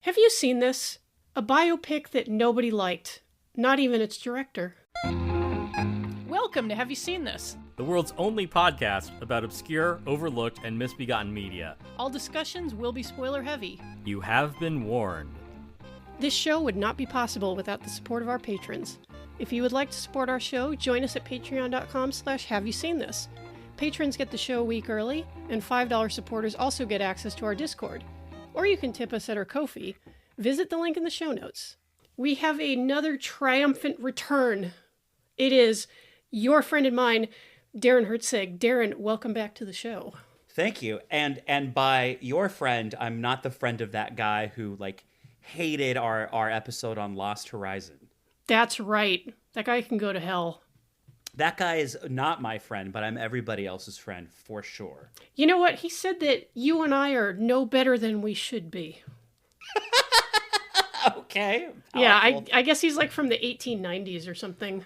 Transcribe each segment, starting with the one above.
Have you seen this? A biopic that nobody liked, not even its director. Welcome to Have You Seen This? The world's only podcast about obscure, overlooked, and misbegotten media. All discussions will be spoiler heavy. You have been warned. This show would not be possible without the support of our patrons. If you would like to support our show, join us at patreon.com/haveyouseenthis. Patrons get the show a week early, and $5 supporters also get access to our Discord. Or you can tip us at our Ko-fi. Visit the link in the show notes. We have another triumphant return. It is your friend and mine, Darren Hertzig. Darren, welcome back to the show. Thank you. And by your friend, I'm not the friend of that guy who hated our episode on Lost Horizon. That's right. That guy can go to hell. That guy is not my friend, but I'm everybody else's friend for sure. You know what? He said that you and I are no better than we should be. Okay. Yeah, I guess he's from the 1890s or something.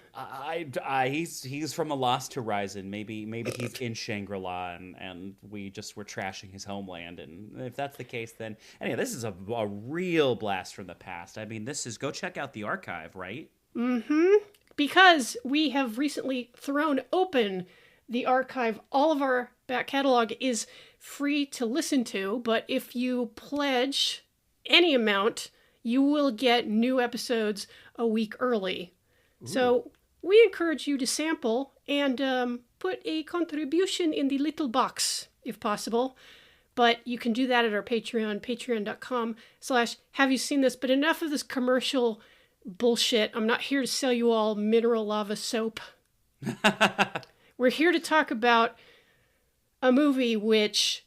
He's from a Lost Horizon. Maybe he's in Shangri-La and we're trashing his homeland. And if that's the case, then anyway, this is a real blast from the past. I mean, go check out the archive, right? Mm-hmm. Because we have recently thrown open the archive. All of our back catalog is free to listen to, but if you pledge any amount, you will get new episodes a week early. Ooh. So we encourage you to sample and put a contribution in the little box, if possible. But you can do that at our Patreon, patreon.com/haveyouseenthis. But enough of this commercial bullshit. I'm not here to sell you all mineral lava soap. We're here to talk about a movie which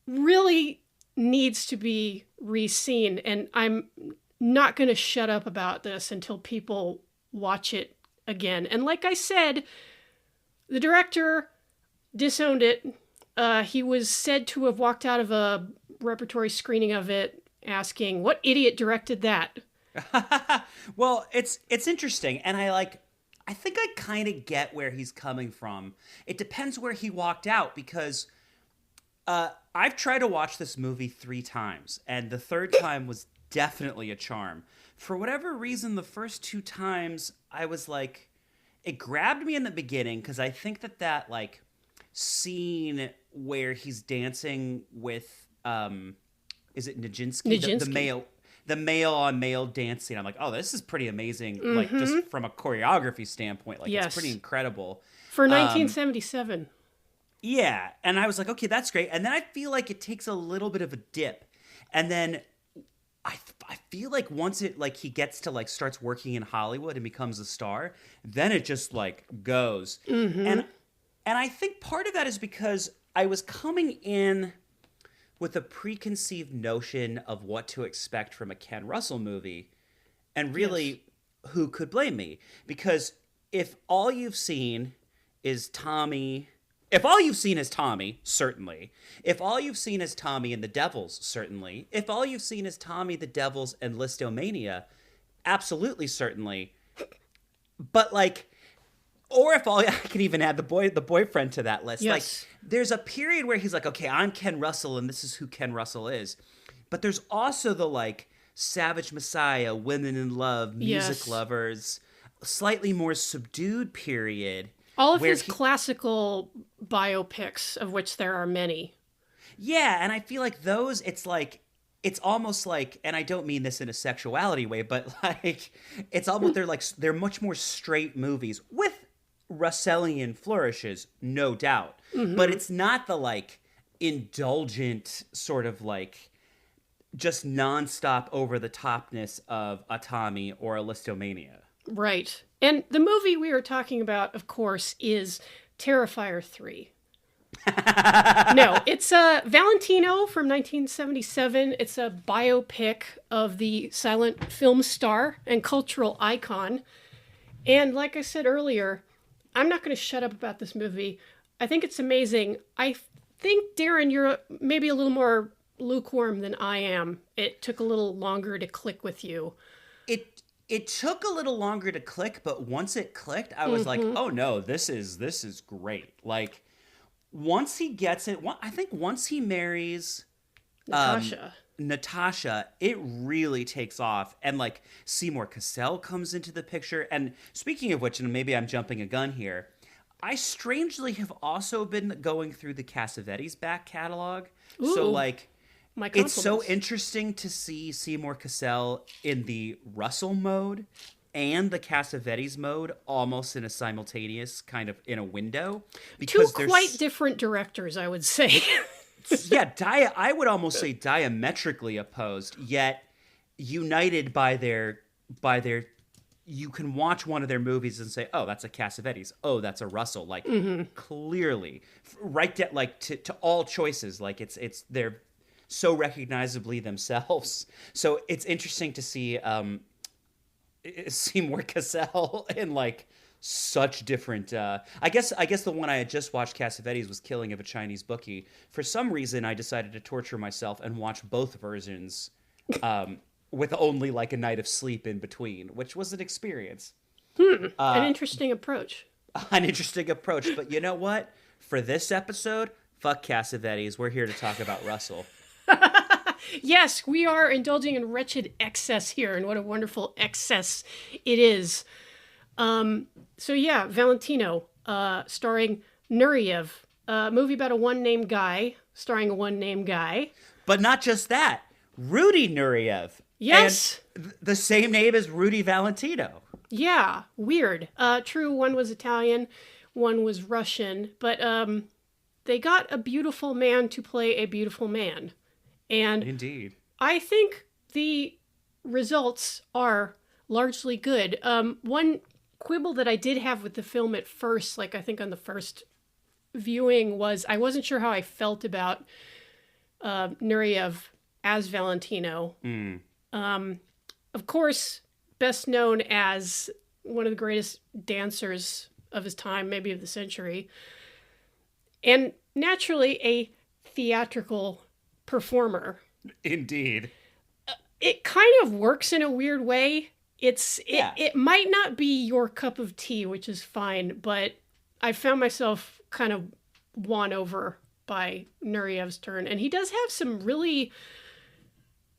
really needs to be re-seen, and I'm not going to shut up about this until people watch it again. And like I said, the director disowned it. He was said to have walked out of a repertory screening of it asking, "What idiot directed that?" Well, it's interesting, and I think I kind of get where he's coming from. It depends where he walked out, because I've tried to watch this movie 3 times, and the third time was definitely a charm. For whatever reason, the first 2 times, I was it grabbed me in the beginning, because I think that scene where he's dancing with, is it Nijinsky? The male on male dance scene. I'm like, oh, this is pretty amazing. Mm-hmm. Just from a choreography standpoint, yes. It's pretty incredible. For 1977. Yeah, and I was like, okay, that's great. And then I feel like it takes a little bit of a dip, and then I feel like once it he gets to starts working in Hollywood and becomes a star, then it just goes. Mm-hmm. And I think part of that is because I was coming in with a preconceived notion of what to expect from a Ken Russell movie, and really, yes. Who could blame me? Because if all you've seen is Tommy. If all you've seen is Tommy, certainly. If all you've seen is Tommy and the Devils, certainly. If all you've seen is Tommy, the Devils, and Listomania, absolutely, certainly. But or if I can even add the boyfriend to that list. Yes. There's a period where he's okay, I'm Ken Russell, and this is who Ken Russell is. But there's also the Savage Messiah, Women in Love, Music yes. Lovers, slightly more subdued period. All of his classical biopics, of which there are many. Yeah, and I feel like those, it's almost and I don't mean this in a sexuality way, but it's almost, they're much more straight movies with Russellian flourishes, no doubt. Mm-hmm. But it's not the indulgent sort of just nonstop over the topness of a Tommy or a Listomania. Right. And the movie we are talking about, of course, is Terrifier 3. No, it's Valentino from 1977. It's a biopic of the silent film star and cultural icon. And like I said earlier, I'm not going to shut up about this movie. I think it's amazing. I think, Darren, you're maybe a little more lukewarm than I am. It took a little longer to click with you. It took a little longer to click, but once it clicked, I was mm-hmm. oh no, this is great. Once he gets it, I think once he marries Natasha. Natasha, it really takes off. And like Seymour Cassel comes into the picture. And speaking of which, and maybe I'm jumping a gun here, I strangely have also been going through the Cassavetes back catalog. So Ooh, like My it's so compliments. interesting to see Seymour Cassel in the Russell mode and the Cassavetes mode almost in a simultaneous kind of in a window Two because there's quite different directors, I would say. yeah, I would almost say diametrically opposed, yet united by their. You can watch one of their movies and say, "Oh, that's a Cassavetes. Oh, that's a Russell." Like clearly, right down, like to all choices. Like it's they're so recognizably themselves. So it's interesting to see Seymour Cassel in like such different I guess the one I had just watched, Cassavetes, was Killing of a Chinese Bookie. For some reason I decided to torture myself and watch both versions with only like a night of sleep in between, which was an experience. An interesting approach. An interesting approach, but you know what? For this episode, fuck Cassavetes. We're here to talk about Russell. Yes, we are indulging in wretched excess here, and what a wonderful excess it is. So yeah, Valentino, starring Nureyev, a movie about a one-name guy, starring a one-name guy. But not just that. Rudy Nureyev. Yes. And the same name as Rudy Valentino. Yeah, weird. True, one was Italian, one was Russian, but they got a beautiful man to play a beautiful man. And Indeed. I think the results are largely good. One quibble that I did have with the film at first, like I think on the first viewing, was I wasn't sure how I felt about Nureyev as Valentino. Of course, best known as one of the greatest dancers of his time, maybe of the century, and naturally a theatrical performer. Indeed. It kind of works in a weird way. Yeah. It might not be your cup of tea, which is fine, but I found myself kind of won over by Nureyev's turn, and he does have some really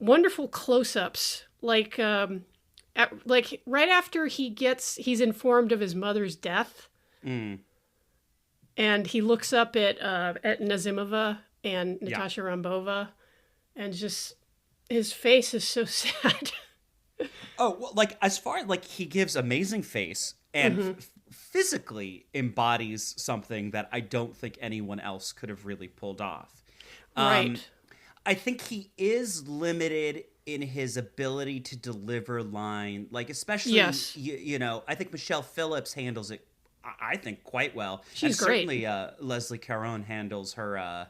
wonderful close-ups, like right after he's informed of his mother's death, and he looks up at Nazimova and Natasha Rambova, and just his face is so sad. Oh, well, like as far as like he gives amazing face and physically embodies something that I don't think anyone else could have really pulled off. Right. I think he is limited in his ability to deliver line, like especially Yes. you know, I think Michelle Phillips handles it I think quite well. She's and great. certainly Leslie Caron handles her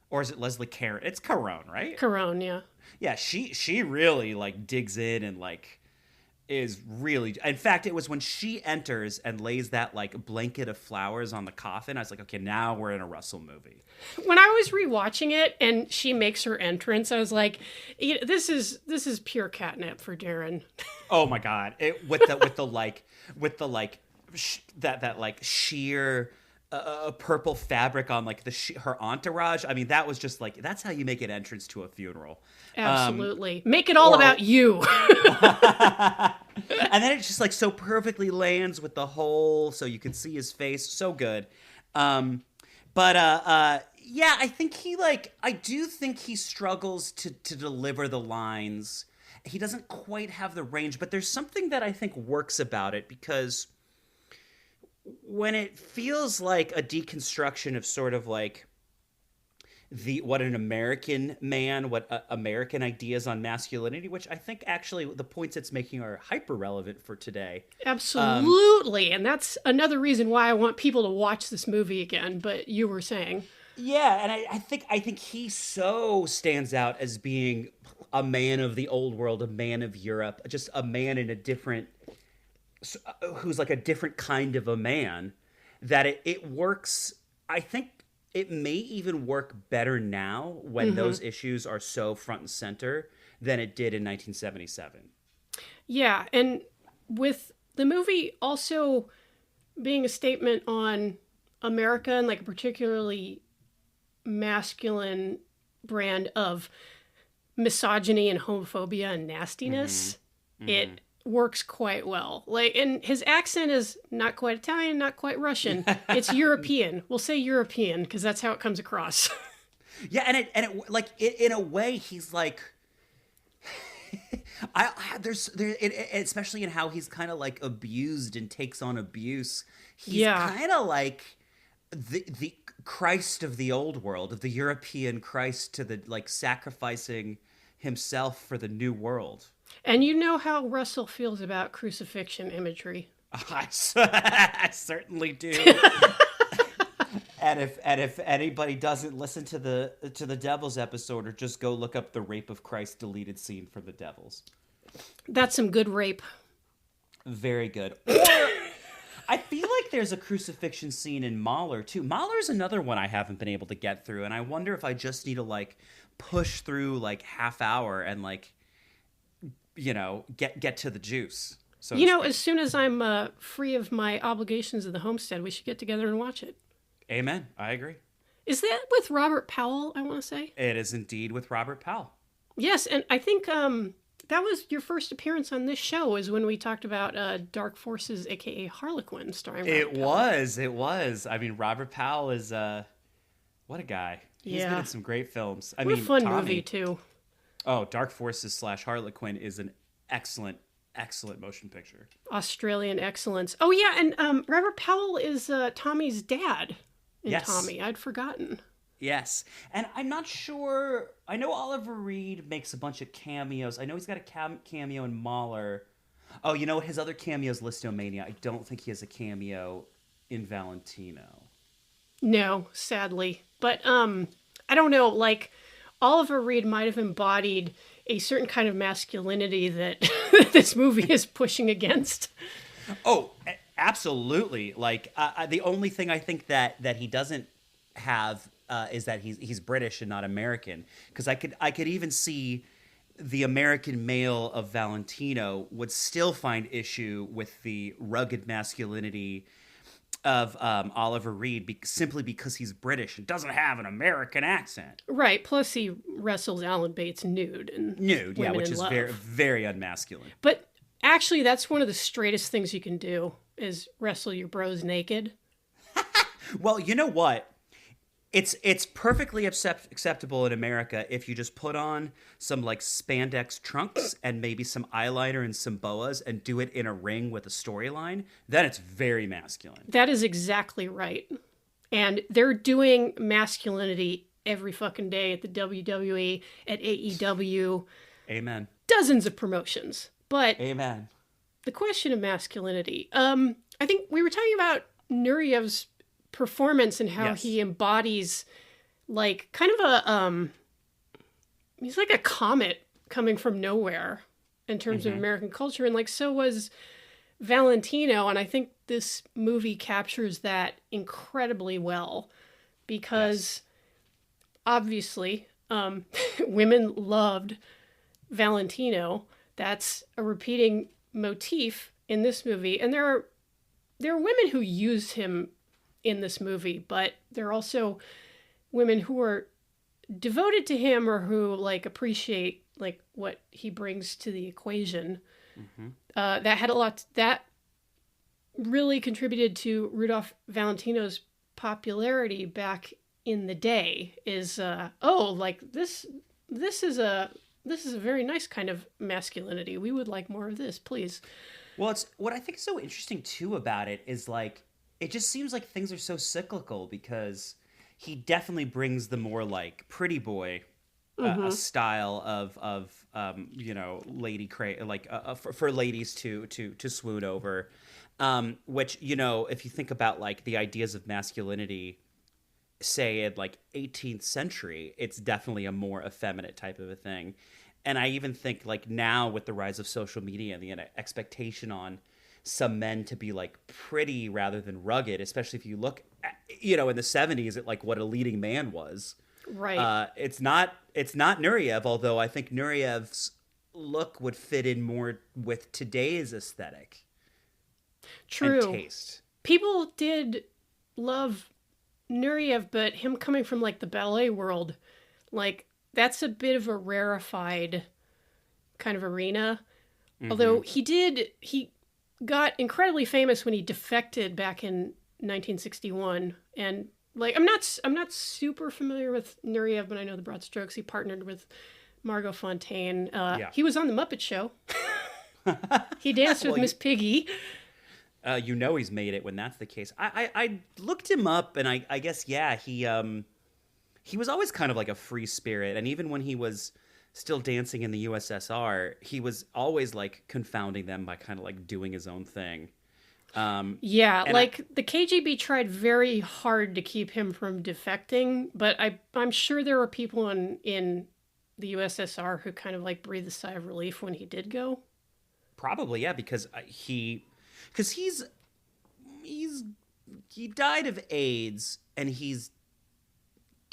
or is it Leslie Caron? It's Caron, right? Caron, yeah. Yeah, she really like digs in and like is really. In fact, it was when she enters and lays that like blanket of flowers on the coffin. I was like, okay, now we're in a Russell movie. When I was rewatching it and she makes her entrance, I was like, this is pure catnip for Darren. Oh my god! With the sheer purple fabric on like her entourage. I mean, that was just like that's how you make an entrance to a funeral. Absolutely. Make it all about you. And then it just like so perfectly lands with the hole so you can see his face. So good. Yeah, I think I do think he struggles to deliver the lines. He doesn't quite have the range, but there's something that I think works about it because when it feels like a deconstruction of sort of like what an American man, what American ideas on masculinity, which I think actually the points it's making are hyper relevant for today. Absolutely. And that's another reason why I want people to watch this movie again. But you were saying. Yeah, and I think he so stands out as being a man of the old world, a man of Europe, just a man in a different, who's like a different kind of a man, that it works. I think it may even work better now when those issues are so front and center than it did in 1977. Yeah, and with the movie also being a statement on America and like a particularly masculine brand of misogyny and homophobia and nastiness, it works quite well. Like, and his accent is not quite Italian, not quite Russian. It's European. We'll say European because that's how it comes across. Yeah, and it like in a way he's like, especially in how he's kind of like abused and takes on abuse. He's kind of like the Christ of the old world, of the European Christ, to the like sacrificing himself for the new world. And you know how Russell feels about crucifixion imagery. I certainly do. And if anybody doesn't listen to the Devils episode, or just go look up the Rape of Christ deleted scene from the Devils. That's some good rape. Very good. Or I feel like there's a crucifixion scene in Mahler too. Mahler's another one I haven't been able to get through, and I wonder if I just need to like push through like half hour and like, you know, get to the juice. So you know, as soon as I'm free of my obligations of the homestead, we should get together and watch it. Amen. I agree. Is that with Robert Powell, I want to say? It is indeed with Robert Powell. Yes, and I think that was your first appearance on this show, is when we talked about Dark Forces, a.k.a. Harlequin, starring Robert Powell. It was. I mean, Robert Powell is, what a guy. He's been in some great films. What a fun movie, too. Oh, Dark Forces / Harlequin is an excellent motion picture. Australian excellence. Oh, yeah, and Robert Powell is Tommy's dad in Tommy. I'd forgotten. Yes. And I'm not sure. I know Oliver Reed makes a bunch of cameos. I know he's got a cameo in Mahler. Oh, you know what? His other cameos, Listomania. I don't think he has a cameo in Valentino. No, sadly. But I don't know. Like, Oliver Reed might have embodied a certain kind of masculinity that this movie is pushing against. Oh, absolutely. Like, the only thing I think that he doesn't have is that he's British and not American. Because I could even see the American male of Valentino would still find issue with the rugged masculinity of Oliver Reed simply because he's British and doesn't have an American accent. Right. Plus, he wrestles Alan Bates nude, yeah, which is very, very unmasculine. But actually, that's one of the straightest things you can do, is wrestle your bros naked. Well, you know what? It's perfectly acceptable in America if you just put on some like spandex trunks and maybe some eyeliner and some boas and do it in a ring with a storyline. Then it's very masculine. That is exactly right. And they're doing masculinity every fucking day at the WWE, at AEW. Amen. Dozens of promotions. But amen. The question of masculinity. I think we were talking about Nureyev's performance and how he embodies like kind of a he's like a comet coming from nowhere in terms of American culture, and like so was Valentino, and I think this movie captures that incredibly well because obviously women loved Valentino. That's a repeating motif in this movie, and there are women who use him in this movie, but there are also women who are devoted to him or who like appreciate like what he brings to the equation. That really contributed to Rudolph Valentino's popularity back in the day. Is this is a very nice kind of masculinity. We would like more of this, please. Well, it's what I think is so interesting too about it is like it just seems like things are so cyclical because he definitely brings the more like pretty boy a style of lady for ladies to swoon over, which, you know, if you think about like the ideas of masculinity, say in like 18th century, it's definitely a more effeminate type of a thing. And I even think like now with the rise of social media and the expectation on some men to be like pretty rather than rugged, especially if you look at, you know, in the 70s at like what a leading man was. Right. It's not Nureyev, although I think Nureyev's look would fit in more with today's aesthetic. True. And taste. People did love Nureyev, but him coming from like the ballet world, like that's a bit of a rarefied kind of arena. Although he got incredibly famous when he defected back in 1961, and like I'm not super familiar with Nureyev, but I know the broad strokes. He partnered with Margot Fontaine. He was on the Muppet Show. He danced with Miss Piggy. He's made it when that's the case. I looked him up, and I guess he was always kind of like a free spirit, and even when he was still dancing in the USSR, he was always like confounding them by kind of like doing his own thing. The KGB tried very hard to keep him from defecting, but I'm sure there were people in the USSR who kind of like breathed a sigh of relief when he did go. Probably, yeah, because he died of AIDS, and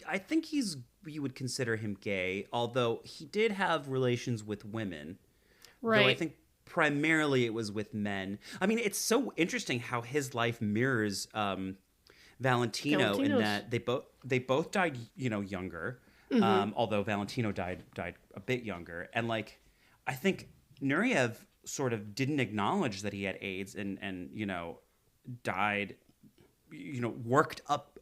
I think you would consider him gay, although he did have relations with women. Right. Though I think primarily it was with men. I mean, it's so interesting how his life mirrors Valentino in that they both died, younger. Although Valentino died a bit younger, and like I think Nureyev sort of didn't acknowledge that he had AIDS and died, worked up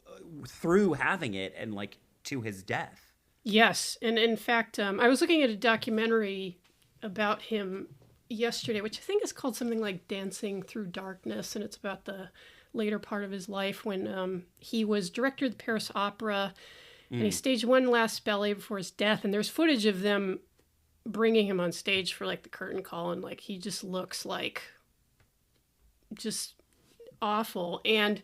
through having it and like to his death. Yes, and in fact, I was looking at a documentary about him yesterday, which I think is called something like Dancing Through Darkness, and it's about the later part of his life when he was director of the Paris Opera, and he staged one last ballet before his death, and there's footage of them bringing him on stage for like the curtain call, and like he just looks like just awful, and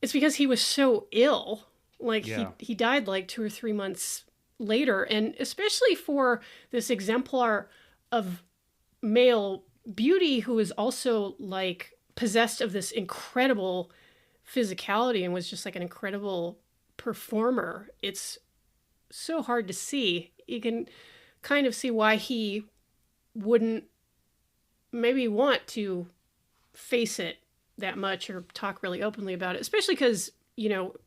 it's because he was so ill. Like he died like 2 or 3 months later, and especially for this exemplar of male beauty who is also like possessed of this incredible physicality and was just like an incredible performer. It's so hard to see. You can kind of see why he wouldn't maybe want to face it that much or talk really openly about it, especially because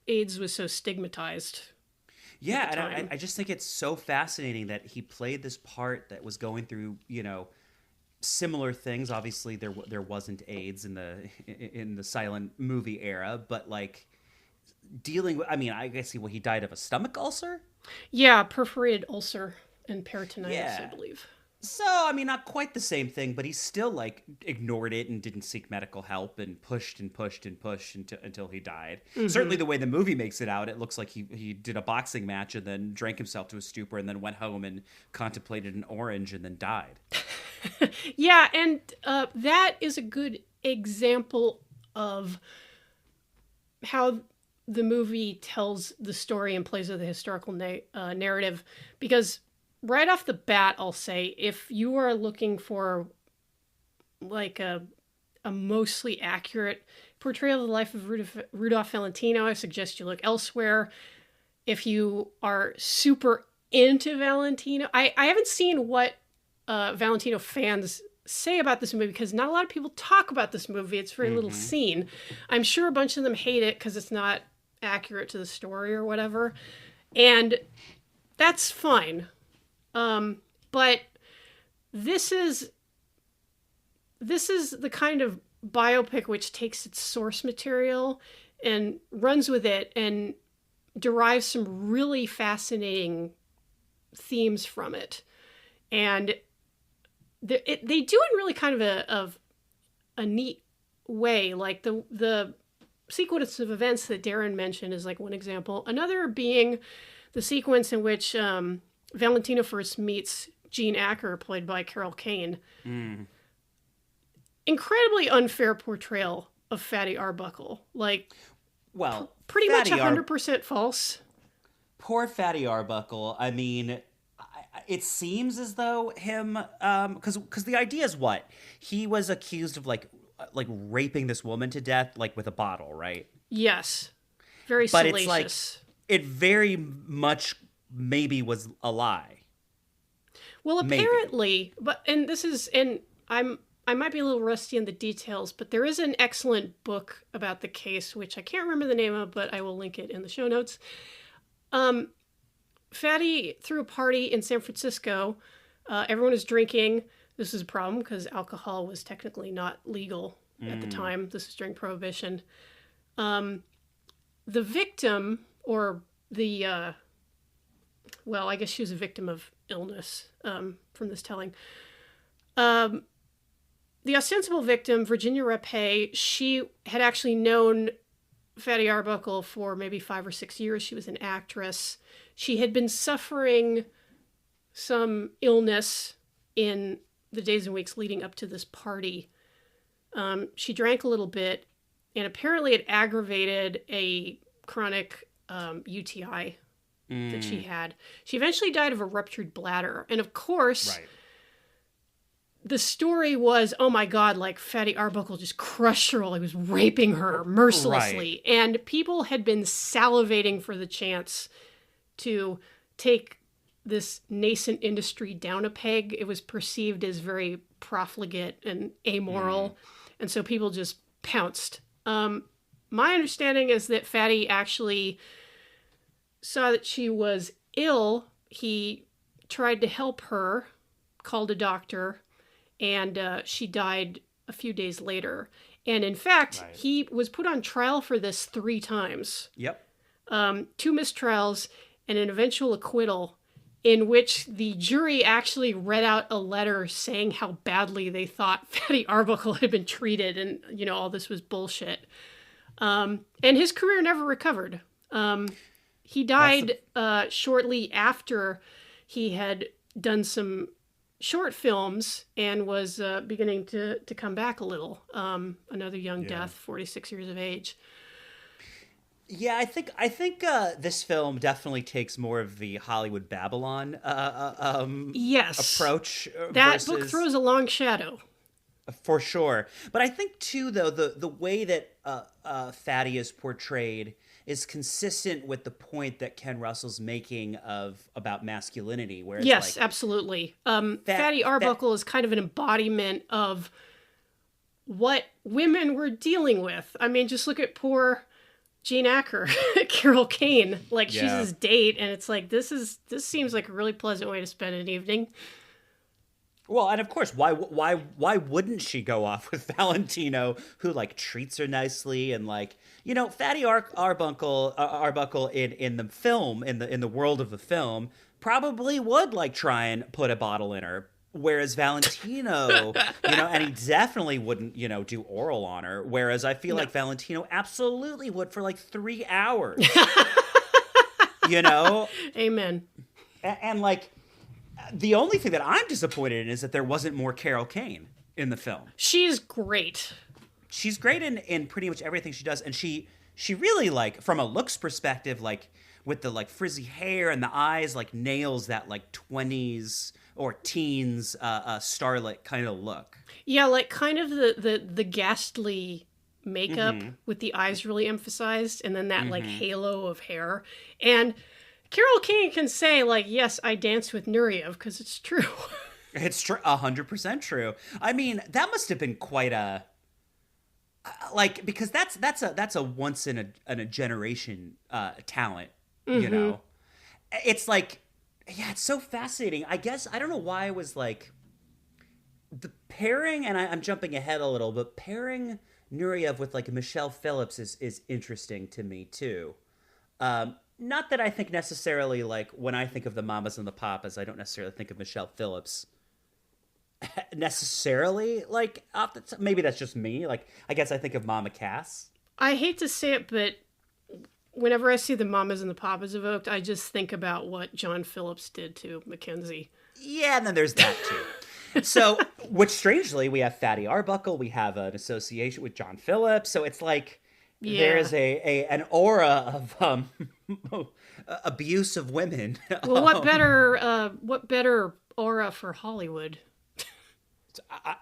AIDS was so stigmatized. Yeah, and I just think it's so fascinating that he played this part that was going through, similar things. Obviously, there wasn't AIDS in the silent movie era, but like dealing with, I mean, I guess he died of a stomach ulcer. Yeah, perforated ulcer and peritonitis, I believe. So, I mean, not quite the same thing, but he still, like, ignored it and didn't seek medical help and pushed until he died. Mm-hmm. Certainly the way the movie makes it out, it looks like he did a boxing match and then drank himself to a stupor and then went home and contemplated an orange and then died. Yeah, and that is a good example of how the movie tells the story and plays with the historical narrative, because right off the bat, I'll say, if you are looking for like a mostly accurate portrayal of the life of Rudolph Valentino, I suggest you look elsewhere. If you are super into Valentino, I haven't seen what Valentino fans say about this movie, because not a lot of people talk about this movie. It's very little seen. I'm sure a bunch of them hate it because it's not accurate to the story or whatever, and that's fine. But this is the kind of biopic which takes its source material and runs with it and derives some really fascinating themes from it. And they do it in really kind of a neat way. Like the sequence of events that Darren mentioned is like one example. Another being the sequence in which Valentino first meets Jean Acker, played by Carol Kane. Incredibly unfair portrayal of Fatty Arbuckle. Like, well, pretty much 100% false. Poor Fatty Arbuckle. I mean, it seems as though him, because the idea is what? He was accused of like raping this woman to death, like with a bottle, right? Yes. Very but salacious. It's like, it very much maybe was a lie. Well, apparently, I might be a little rusty on the details, but there is an excellent book about the case, which I can't remember the name of, but I will link it in the show notes. Fatty threw a party in San Francisco. Everyone was drinking. This is a problem because alcohol was technically not legal at the time. This is during Prohibition. The victim, or the, well, I guess she was a victim of illness from this telling. The ostensible victim, Virginia Rappe, she had actually known Fatty Arbuckle for maybe 5 or 6 years. She was an actress. She had been suffering some illness in the days and weeks leading up to this party. She drank a little bit, and apparently it aggravated a chronic UTI that she had. She eventually died of a ruptured bladder. And of course, the story was, oh my God, like Fatty Arbuckle just crushed her while he was raping her mercilessly. Right. And people had been salivating for the chance to take this nascent industry down a peg. It was perceived as very profligate and amoral. And so people just pounced. My understanding is that Fatty actually saw that she was ill. He tried to help her, called a doctor, and she died a few days later. And in fact, he was put on trial for this 3 times. Yep. 2 mistrials and an eventual acquittal, in which the jury actually read out a letter saying how badly they thought Fatty Arbuckle had been treated, and, you know, all this was bullshit. And his career never recovered. He died shortly after he had done some short films and was beginning to come back a little. Another young death, 46 years of age. Yeah, I think this film definitely takes more of the Hollywood Babylon approach. That book throws a long shadow. For sure. But I think, too, though, the way that Fatty is portrayed is consistent with the point that Ken Russell's making about masculinity. Where yes, absolutely. Fatty Arbuckle is kind of an embodiment of what women were dealing with. I mean, just look at poor Gene Acker, Carol Kane. Like, she's his date, and it's like, this seems like a really pleasant way to spend an evening. Well, and of course, why wouldn't she go off with Valentino, who like treats her nicely, and like, you know, Fatty Arbuckle in the film, in the world of the film, probably would like try and put a bottle in her. Whereas Valentino, you know, and he definitely wouldn't, you know, do oral on her. Whereas I feel like Valentino absolutely would for like 3 hours. You know? Amen. And like, the only thing that I'm disappointed in is that there wasn't more Carol Kane in the film. She's great. She's great in pretty much everything she does. And she really, like, from a looks perspective, like, with the, like, frizzy hair and the eyes, like, nails that, like, 20s or teens starlet kind of look. Yeah, like, kind of the ghastly makeup with the eyes really emphasized, and then that, like, halo of hair. And Carol Kane can say, like, yes, I danced with Nureyev, because it's true. It's true, 100% true. I mean, that must have been quite a... like, because that's a once in a generation talent, you know? It's like, yeah, it's so fascinating. I guess, I don't know why I was like, the pairing, and I'm jumping ahead a little, but pairing Nureyev with like Michelle Phillips is interesting to me too. Not that I think necessarily, like, when I think of the Mamas and the Papas, I don't necessarily think of Michelle Phillips necessarily, like, maybe that's just me. Like, I guess I think of Mama Cass. I hate to say it, but whenever I see the Mamas and the Papas evoked, I just think about what John Phillips did to Mackenzie. Yeah, and then there's that too. So, which strangely, we have Fatty Arbuckle, we have an association with John Phillips, so it's like, there's an aura of abuse of women. Well, what better aura for Hollywood?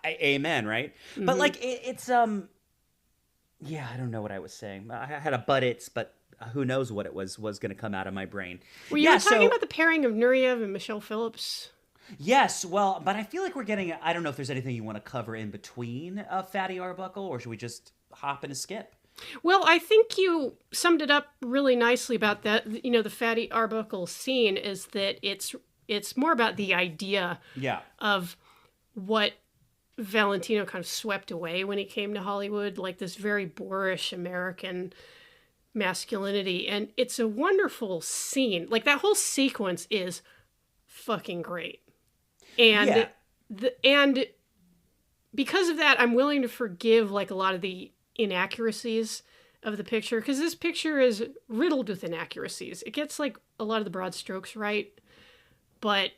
Amen, right? But like it's yeah, I don't know what I was saying. I had a but who knows what it was going to come out of my brain. Were you talking about the pairing of Nureyev and Michelle Phillips? Yes, well, but I feel like we're getting. I don't know if there's anything you want to cover in between Fatty Arbuckle, or should we just hop and skip? Well, I think you summed it up really nicely about that. You know, the Fatty Arbuckle scene is that it's more about the idea Yeah. of what Valentino kind of swept away when he came to Hollywood, like this very boorish American masculinity. And it's a wonderful scene. Like that whole sequence is fucking great. And Yeah. and because of that, I'm willing to forgive like a lot of the inaccuracies of the picture, because this picture is riddled with inaccuracies. It gets like a lot of the broad strokes right, but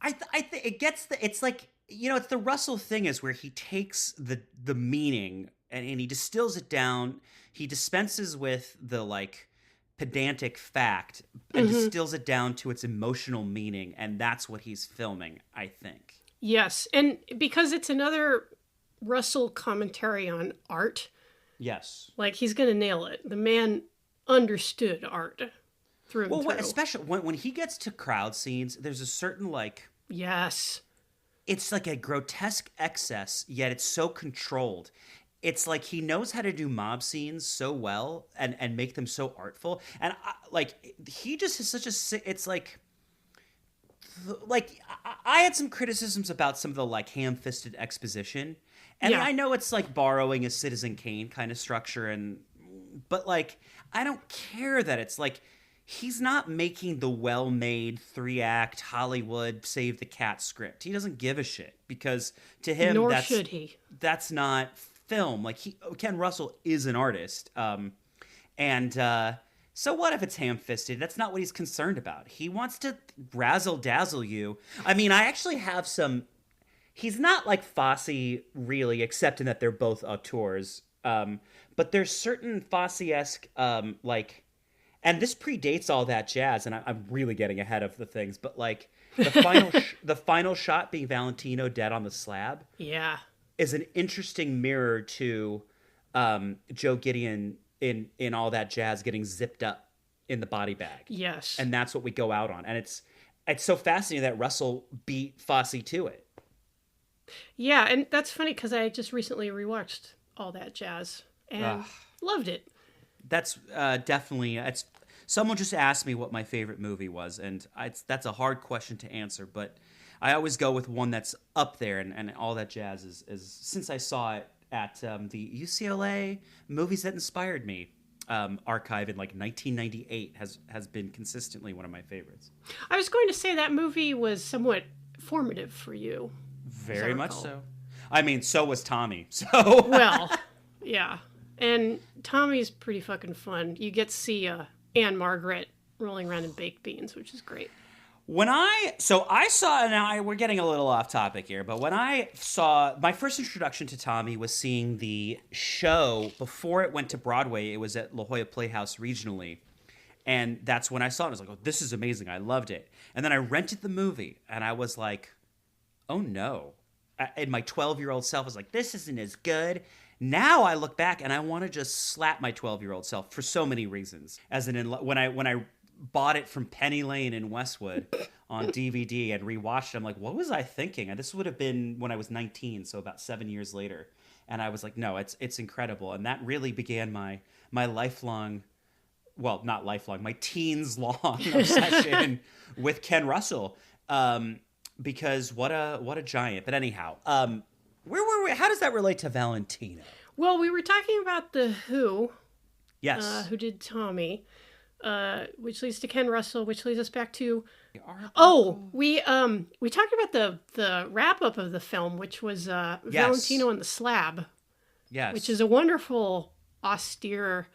I think it gets it's like, it's the Russell thing is where he takes the meaning and he distills it down. He dispenses with the like pedantic fact and distills it down to its emotional meaning, and that's what he's filming, I think. yes, and because it's another Russell commentary on art, Yes. like he's gonna nail it. The man understood art through and through. Especially when he gets to crowd scenes, there's a certain like, Yes. it's like a grotesque excess, yet it's so controlled. It's like he knows how to do mob scenes so well and make them so artful. And he just is such a, it's like I had some criticisms about some of the like ham-fisted exposition. And Yeah. I know it's like borrowing a Citizen Kane kind of structure, but like I don't care that it's like he's not making the well-made 3-act Hollywood save the cat script. He doesn't give a shit, because to him Nor should he. that's not film. Like Ken Russell is an artist. So what if it's ham-fisted? That's not what he's concerned about. He wants to razzle-dazzle you. I mean, I actually have some... He's not like Fosse, really, except in that they're both auteurs. But there's certain Fosse-esque, like... And this predates All That Jazz, and I'm really getting ahead of the things, but like the final shot being Valentino dead on the slab Yeah. is an interesting mirror to Joe Gideon in All That Jazz getting zipped up in the body bag. Yes. And that's what we go out on. And it's so fascinating that Russell beat Fosse to it. Yeah, and that's funny because I just recently rewatched All That Jazz and loved it. That's definitely... Someone just asked me what my favorite movie was, and that's a hard question to answer, but I always go with one that's up there, and All That Jazz is since I saw it at the UCLA Movies That Inspired Me archive in like 1998 has been consistently one of my favorites. I was going to say that movie was somewhat formative for you. Very much recall. so. I mean, so was Tommy. So Well, yeah. And Tommy's pretty fucking fun. You get to see Anne Margaret rolling around in baked beans, which is great. I saw, now we're getting a little off topic here, but when I saw, my first introduction to Tommy was seeing the show before it went to Broadway. It was at La Jolla Playhouse regionally. And that's when I saw it. I was like, oh, this is amazing. I loved it. And then I rented the movie and I was like, oh no. And my 12-year-old self was like, this isn't as good. Now I look back and I want to just slap my 12-year-old self for so many reasons. As when I bought it from Penny Lane in Westwood on DVD and rewatched it, I'm like, what was I thinking? And this would have been when I was 19, so about 7 years later. And I was like, no, it's incredible. And that really began my lifelong, well, not lifelong, my teens long obsession with Ken Russell. Because what a giant. But anyhow, where were we? How does that relate to Valentino? Well, we were talking about the Who. Yes. Who did Tommy, which leads to Ken Russell, which leads us back to... we talked about the wrap-up of the film, which was Valentino on the slab. Yes. Which is a wonderful, austere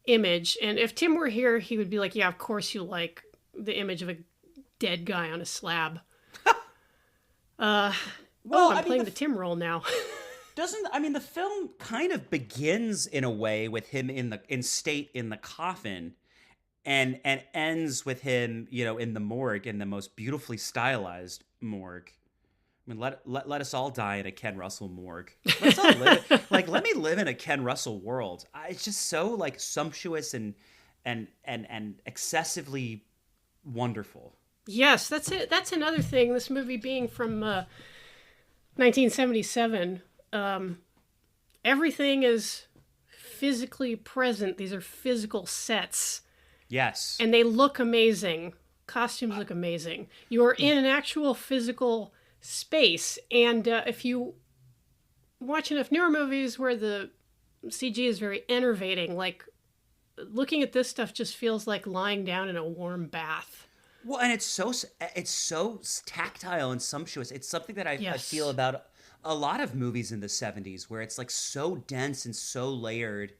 image. And if Tim were here, he would be like, yeah, of course you like the image of a dead guy on a slab. I'm playing the Tim role now. The film kind of begins in a way with him in state in the coffin, and ends with him, in the morgue, in the most beautifully stylized morgue. I mean, let us all die in a Ken Russell morgue. Let's all live. Let me live in a Ken Russell world. It's just so like sumptuous and excessively wonderful. Yes, that's it. That's another thing. This movie being from 1977, everything is physically present. These are physical sets. Yes. And they look amazing. Costumes look amazing. You're in an actual physical space. And if you watch enough newer movies where the CG is very enervating, like looking at this stuff just feels like lying down in a warm bath. Well, and it's so tactile and sumptuous. It's something that I feel about a lot of movies in the 70s, where it's like so dense and so layered,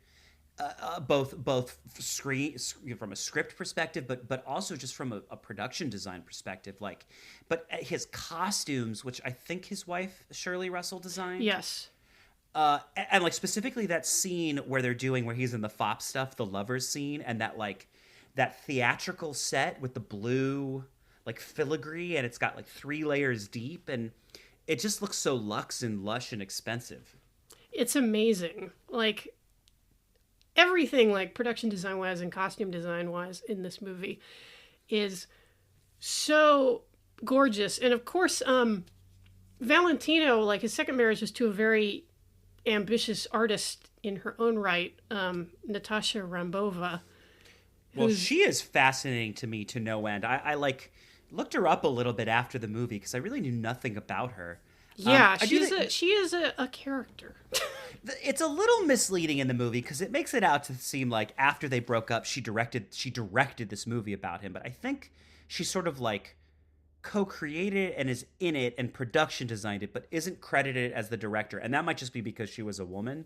both screen from a script perspective, but also just from a production design perspective. Like, but his costumes, which I think his wife Shirley Russell designed. Yes. And like specifically that scene where he's in the fop stuff, the lovers scene, and that theatrical set with the blue like filigree, and it's got like 3 layers deep, and it just looks so luxe and lush and expensive. It's amazing. Like everything, like production design wise and costume design wise in this movie is so gorgeous. And of course, Valentino, like his second marriage was to a very ambitious artist in her own right, Natasha Rambova. Well, she is fascinating to me to no end. I like looked her up a little bit after the movie because I really knew nothing about her. Yeah, she is a character. It's a little misleading in the movie because it makes it out to seem like after they broke up, she directed this movie about him. But I think she sort of like co-created and is in it and production designed it, but isn't credited as the director. And that might just be because she was a woman.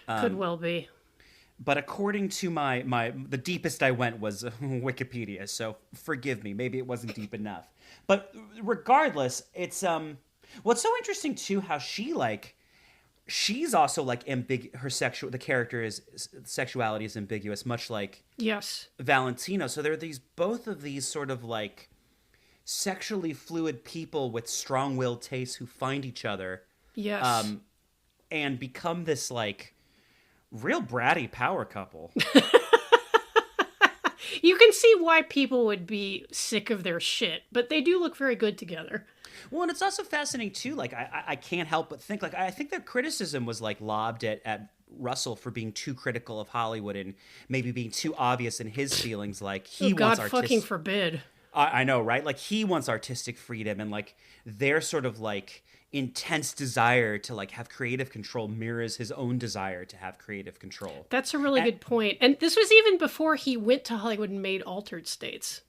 Could well be. But according to the deepest I went was Wikipedia, so forgive me. Maybe it wasn't deep enough. But regardless, it's what's so interesting too, how she's also like the character's sexuality is ambiguous, much like yes, Valentino. So there are both of these sort of like sexually fluid people with strong-willed tastes who find each other, yes, and become this like real bratty power couple. You can see why people would be sick of their shit, but they do look very good together. Well, and it's also fascinating too. Like I can't help but think, like, I think that criticism was like lobbed at Russell for being too critical of Hollywood and maybe being too obvious in his feelings. Like he wants God fucking forbid. I know, right? Like he wants artistic freedom, and like their sort of like intense desire to like have creative control mirrors his own desire to have creative control. That's a really good point. And this was even before he went to Hollywood and made Altered States.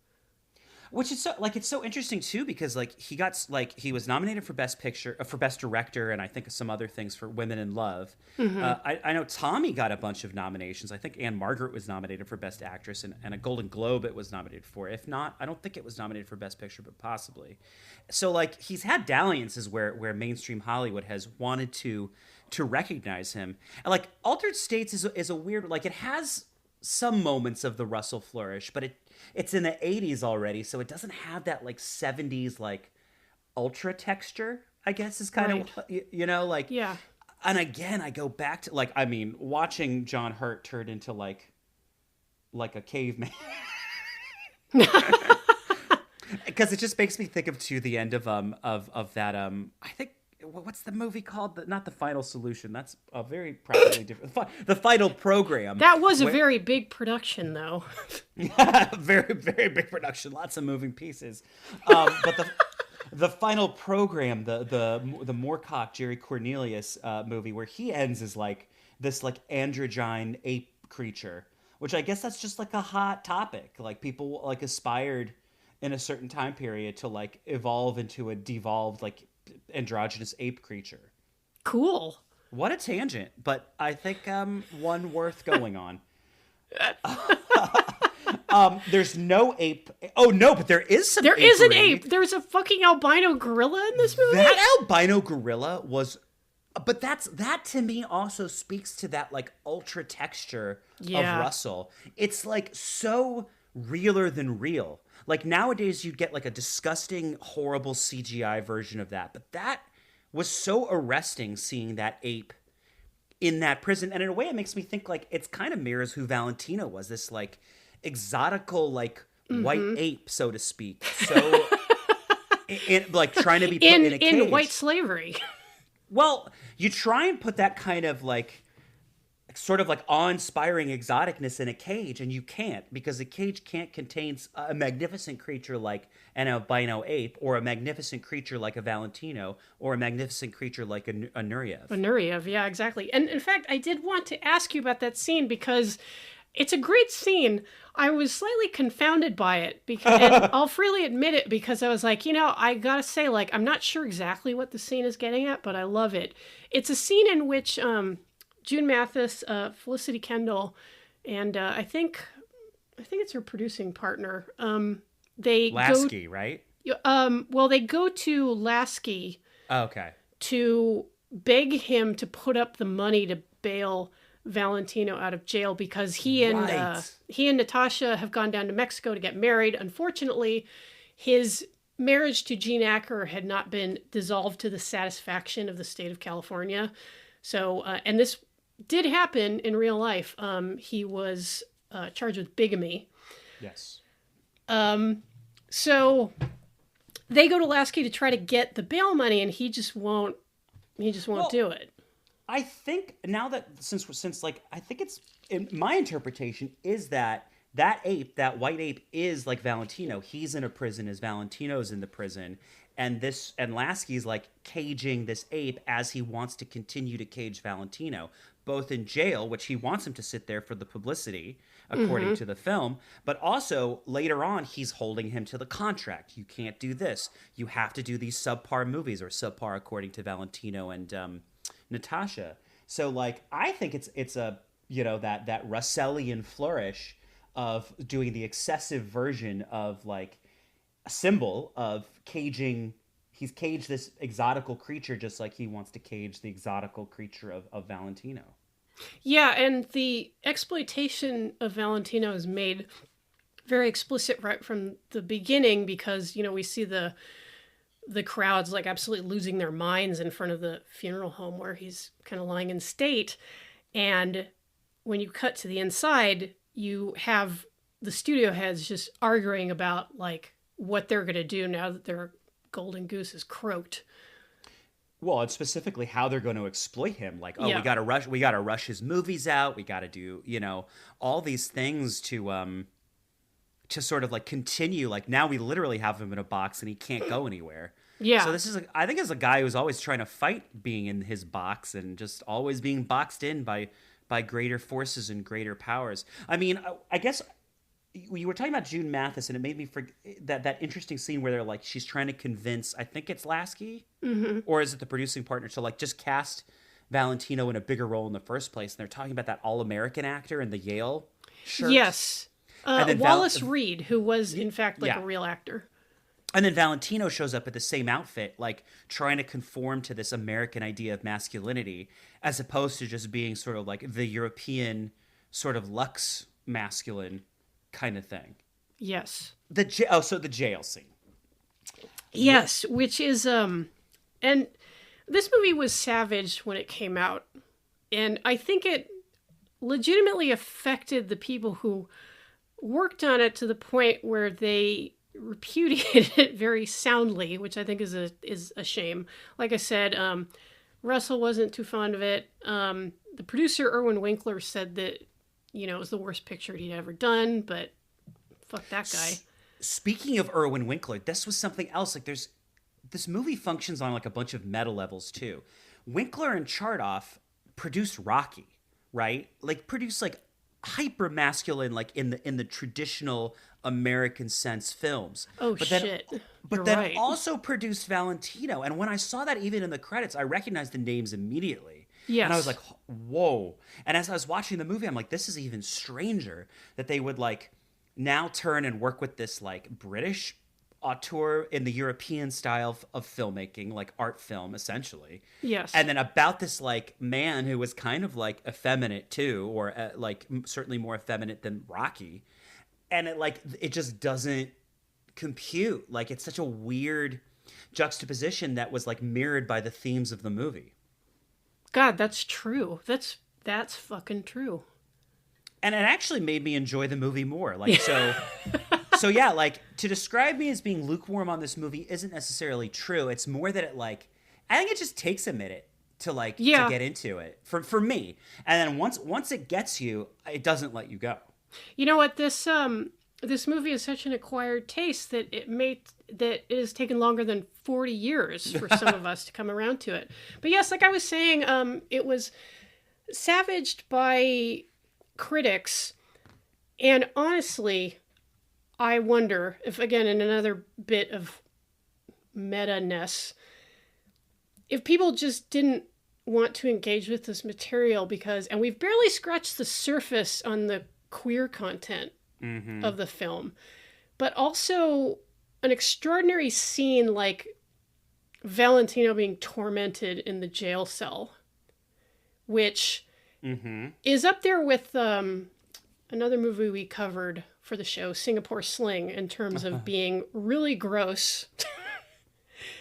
Which is so like, it's so interesting too, because like he was nominated for Best Picture, for Best Director, and I think some other things for Women in Love. Mm-hmm. I know Tommy got a bunch of nominations. I think Anne Margaret was nominated for Best Actress, and a Golden Globe it was nominated for. If not, I don't think it was nominated for Best Picture, but possibly. So like he's had dalliances where mainstream Hollywood has wanted to recognize him. And like Altered States is a weird, like it has some moments of the Russell flourish, but it's in the 80s already, so it doesn't have that like 70s like ultra texture, I guess is kind of, you know, like, yeah. And again, I go back to like, I mean, watching John Hurt turn into like a caveman, because it just makes me think of to the end of that I think, what's the movie called? Not The Final Solution. That's a very probably different. The Final Program. That was a very big production, though. Very, very big production. Lots of moving pieces. But the Final Program, the Moorcock Jerry Cornelius movie, where he ends as like this like androgyne ape creature, which I guess that's just like a hot topic. Like people like aspired in a certain time period to like evolve into a devolved like androgynous ape creature. Cool. What a tangent, but I think one worth going on. There's no ape. Oh no, but there is some. There is an ape. There's a fucking albino gorilla in this movie. That albino gorilla was, but that to me also speaks to that like ultra texture of Russell. It's like so realer than real. Like nowadays you'd get like a disgusting, horrible CGI version of that. But that was so arresting, seeing that ape in that prison. And in a way it makes me think like it's kind of mirrors who Valentino was, this like exotical, like white ape, so to speak. So like trying to be put in a cage. In white slavery. Well, you try and put that kind of like sort of like awe-inspiring exoticness in a cage, and you can't, because a cage can't contain a magnificent creature like an albino ape, or a magnificent creature like a Valentino, or a magnificent creature like a Nureyev. Nureyev, yeah, exactly. And in fact, I did want to ask you about that scene because it's a great scene. I was slightly confounded by it, because, and I'll freely admit it, because I was like, I gotta say, like, I'm not sure exactly what the scene is getting at, but I love it. It's a scene in which June Mathis, Felicity Kendall, and I think it's her producing partner. They Lasky, right? Well, they go to Lasky. Oh, okay. To beg him to put up the money to bail Valentino out of jail, because he and Natasha have gone down to Mexico to get married. Unfortunately, his marriage to Jean Acker had not been dissolved to the satisfaction of the state of California. So, and this did happen in real life. He was charged with bigamy. Yes. So they go to Lasky to try to get the bail money, and he just won't do it. I think now that since like, I think it's, in my interpretation is that ape, that white ape, is like Valentino. He's in a prison as Valentino's in the prison, and Lasky's like caging this ape as he wants to continue to cage Valentino, both in jail, which he wants him to sit there for the publicity, according to the film, but also later on he's holding him to the contract. You can't do this. You have to do these subpar movies, or subpar according to Valentino and Natasha. So like, I think it's a, that Russellian flourish of doing the excessive version of like a symbol of caging. He's caged this exotical creature just like he wants to cage the exotical creature of Valentino. Yeah, and the exploitation of Valentino is made very explicit right from the beginning, because, we see the crowds like absolutely losing their minds in front of the funeral home where he's kind of lying in state. And when you cut to the inside, you have the studio heads just arguing about like what they're going to do now that their golden goose is croaked. Well, and specifically how they're going to exploit him. Like, Yeah. we got to rush his movies out. We got to do, all these things to sort of like continue. Like, now we literally have him in a box and he can't go anywhere. Yeah. So this is, I think, as a guy who's always trying to fight being in his box and just always being boxed in by greater forces and greater powers. I mean, I guess you were talking about June Mathis, and it made me forget that interesting scene where they're like, she's trying to convince, I think it's Lasky, or is it the producing partner, to like just cast Valentino in a bigger role in the first place. And they're talking about that all-American actor in the Yale shirt. Yes. And then Wallace Reed, who was in fact like Yeah. a real actor. And then Valentino shows up at the same outfit, like trying to conform to this American idea of masculinity, as opposed to just being sort of like the European sort of luxe masculine kind of thing. Yes. The jail scene. Yes, which is and this movie was savage when it came out, and I think it legitimately affected the people who worked on it to the point where they repudiated it very soundly, which I think is a shame. Like I said, Russell wasn't too fond of it. The producer Irwin Winkler said that it was the worst picture he'd ever done, but fuck that guy. Speaking of Irwin Winkler, this was something else. Like, this movie functions on like a bunch of meta levels too. Winkler and Chartoff produced Rocky, right? Like, produced like hyper masculine, like in the traditional American sense films. But shit. But You're then right. also produced Valentino. And when I saw that even in the credits, I recognized the names immediately. Yes. And I was like, whoa. And as I was watching the movie, I'm like, this is even stranger that they would like now turn and work with this like British auteur in the European style of filmmaking, like art film, essentially. Yes. And then about this like man who was kind of like effeminate too, or like certainly more effeminate than Rocky. And it just doesn't compute. Like, it's such a weird juxtaposition that was like mirrored by the themes of the movie. God, that's true. That's fucking true. And it actually made me enjoy the movie more. Like, so yeah, like, to describe me as being lukewarm on this movie isn't necessarily true. It's more that I think it just takes a minute to Yeah. to get into it for me. And then once it gets you, it doesn't let you go. You know what? This movie is such an acquired taste that it has taken longer than 40 years for some of us to come around to it. But yes, like I was saying, it was savaged by critics, and honestly, I wonder if, again, in another bit of meta-ness, if people just didn't want to engage with this material and we've barely scratched the surface on the queer content of the film, but also an extraordinary scene like Valentino being tormented in the jail cell, which is up there with another movie we covered for the show, Singapore Sling, in terms of being really gross.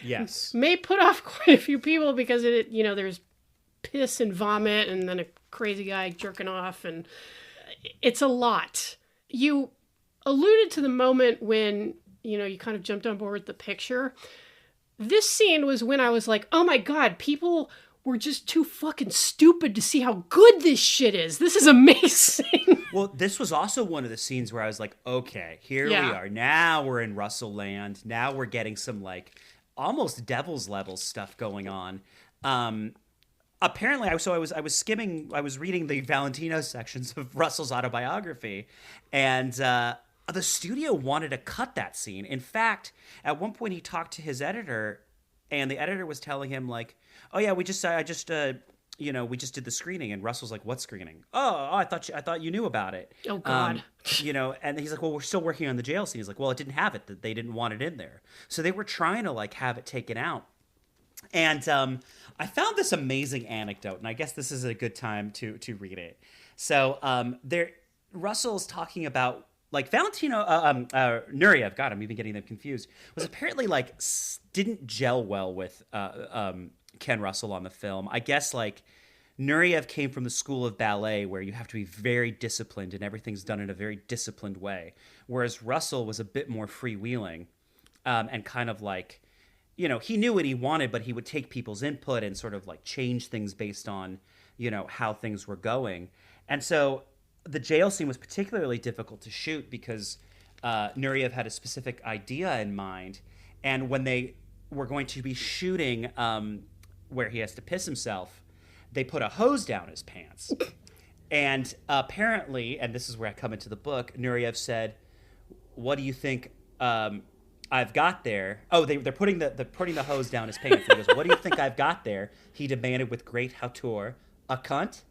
Yes. May put off quite a few people because there's piss and vomit and then a crazy guy jerking off, and it's a lot. You alluded to the moment when, you kind of jumped on board with the picture. This scene was when I was like, oh my God, people were just too fucking stupid to see how good this shit is. This is amazing. Well, this was also one of the scenes where I was like, okay, here we are. Now we're in Russell land. Now we're getting some almost Devil's level stuff going on. Apparently, I was reading the Valentino sections of Russell's autobiography, and the studio wanted to cut that scene. In fact, at one point he talked to his editor, and the editor was telling him oh yeah, we just did the screening, and Russell's like, what screening? Oh, I thought you knew about it. Oh God. And he's like, well, we're still working on the jail scene. He's like, well, it didn't have it. That they didn't want it in there, so they were trying to have it taken out. And I found this amazing anecdote, and I guess this is a good time to read it. So Russell's talking about Valentino, Nureyev, God, I'm even getting them confused, was apparently didn't gel well with Ken Russell on the film. I guess Nureyev came from the school of ballet where you have to be very disciplined and everything's done in a very disciplined way, whereas Russell was a bit more freewheeling and kind of he knew what he wanted, but he would take people's input and sort of change things based on, how things were going. And so the jail scene was particularly difficult to shoot because Nureyev had a specific idea in mind. And when they were going to be shooting where he has to piss himself, they put a hose down his pants. And apparently, and this is where I come into the book, Nureyev said, what do you think I've got there? Oh, they're putting the hose down his pants. And he goes, what do you think I've got there? He demanded with great hauteur. A cunt?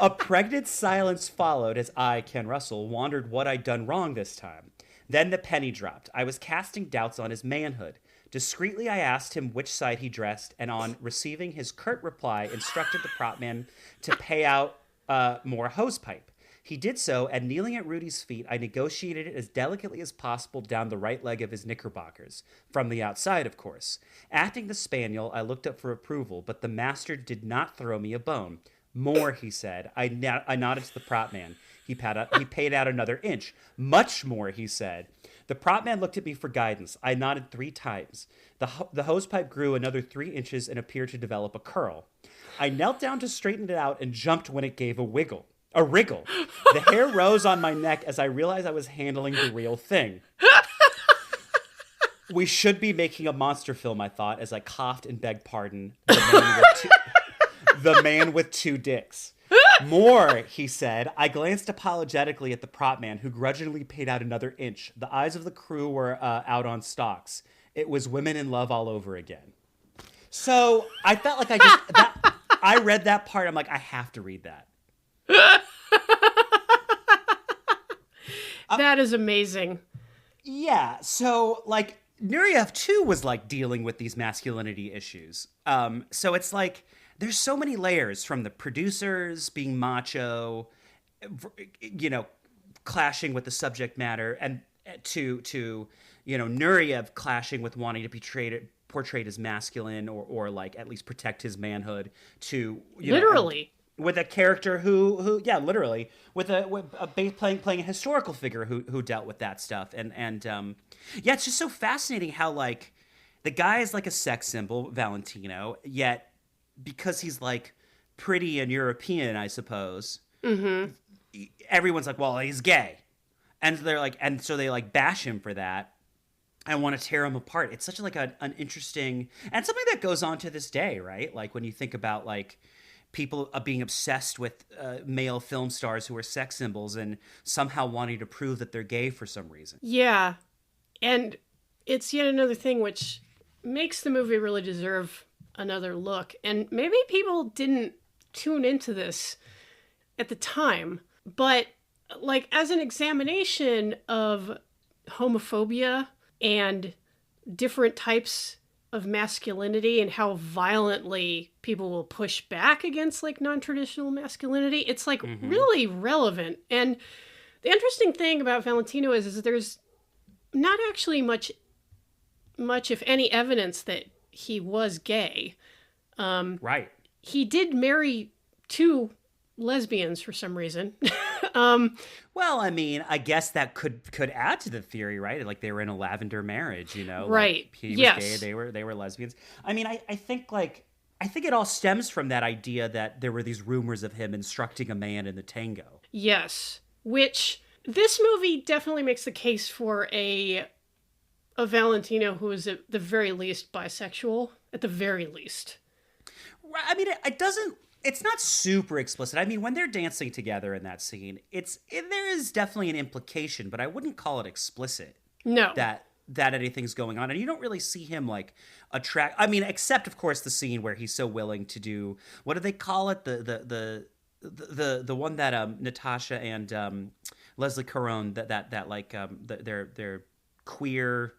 A pregnant silence followed as I, Ken Russell, wondered what I'd done wrong this time. Then the penny dropped. I was casting doubts on his manhood. Discreetly, I asked him which side he dressed, and on receiving his curt reply, instructed the prop man to pay out more hosepipe. He did so, and kneeling at Rudy's feet, I negotiated it as delicately as possible down the right leg of his knickerbockers. From the outside, of course. Acting the spaniel, I looked up for approval, but the master did not throw me a bone. More, he said. I nodded to the prop man. He paid out another inch. Much more, he said. The prop man looked at me for guidance. I nodded 3 times. The hosepipe grew another 3 inches and appeared to develop a curl. I knelt down to straighten it out and jumped when it gave a wriggle. The hair rose on my neck as I realized I was handling the real thing. We should be making a monster film, I thought, as I coughed and begged pardon. The man with 2 dicks. More, he said. I glanced apologetically at the prop man, who grudgingly paid out another inch. The eyes of the crew were out on stalks. It was women in love all over again. So I felt like I read that part. I'm like, I have to read that. That is amazing. Yeah. So Nureyev too was dealing with these masculinity issues. So it's there's so many layers, from the producers being macho, clashing with the subject matter, and to Nureyev clashing with wanting to be portrayed as masculine or at least protect his manhood, to literally with a character who literally with playing a historical figure who dealt with that stuff, and it's just so fascinating how the guy is like a sex symbol, Valentino, yet because he's like pretty and European, I suppose, everyone's like, well, he's gay. And they're like, and so they like bash him for that and want to tear him apart. It's such like an interesting, and something that goes on to this day, right? Like when you think about like people being obsessed with male film stars who are sex symbols and somehow wanting to prove that they're gay for some reason. Yeah. And it's yet another thing which makes the movie really deserve another look. And maybe people didn't tune into this at the time, but like as an examination of homophobia and different types of masculinity and how violently people will push back against like non-traditional masculinity, it's like really relevant. And the interesting thing about Valentino is there's not actually much if any evidence that he was gay. Right. He did marry 2 lesbians for some reason. Well, I mean, I guess that could add to the theory, right? Like they were in a lavender marriage, you know? Right. Like he was Yes. gay, they were lesbians. I mean, I think it all stems from that idea that there were these rumors of him instructing a man in the tango. Yes. Which this movie definitely makes the case for a Valentino who is at the very least bisexual, at the very least. I mean, it's not super explicit. I mean, when they're dancing together in that scene, there is definitely an implication, but I wouldn't call it explicit. No. That anything's going on, and you don't really see him like attract. I mean, except of course the scene where he's so willing to do, what do they call it? The one that Natasha and Leslie Caron that like they're queer.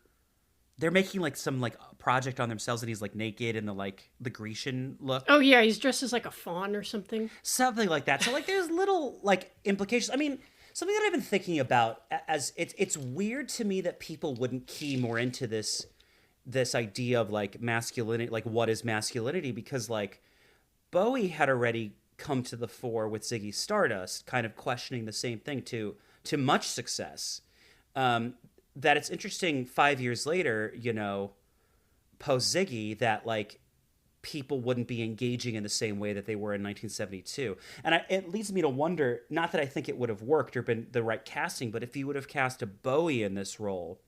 They're making like some like project on themselves, and he's like naked in the Grecian look. Oh yeah, he's dressed as like a faun or something. Something like that. So like there's little like implications. I mean, something that I've been thinking about as it's weird to me that people wouldn't key more into this idea of like masculinity, like what is masculinity, because like Bowie had already come to the fore with Ziggy Stardust, kind of questioning the same thing to much success. That it's interesting 5 years later, you know, post Ziggy, that like people wouldn't be engaging in the same way that they were in 1972. And it leads me to wonder, not that I think it would have worked or been the right casting, but if you would have cast a Bowie in this role,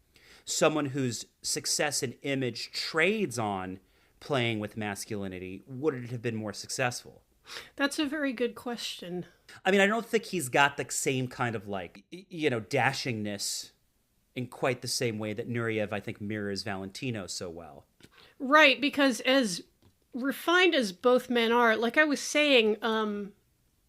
someone whose success and image trades on playing with masculinity, would it have been more successful? That's a very good question. I mean, I don't think he's got the same kind of like, you know, dashingness in quite the same way that Nureyev, I think, mirrors Valentino so well. Right, because as refined as both men are, like I was saying,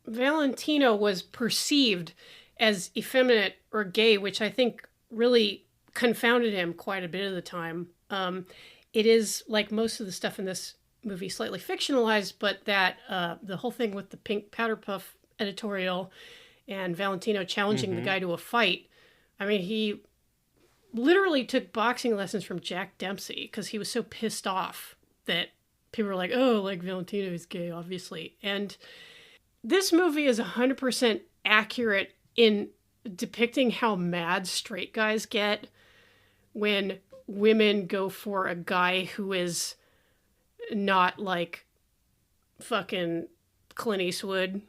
Valentino was perceived as effeminate or gay, which I think really confounded him quite a bit of the time. It is, like most of the stuff in this movie, slightly fictionalized, but that the whole thing with the pink powder puff editorial and Valentino challenging the guy to a fight, I mean, he literally took boxing lessons from Jack Dempsey because he was so pissed off that people were like, oh, like Valentino is gay, obviously. And this movie is 100% accurate in depicting how mad straight guys get when women go for a guy who is not like fucking Clint Eastwood.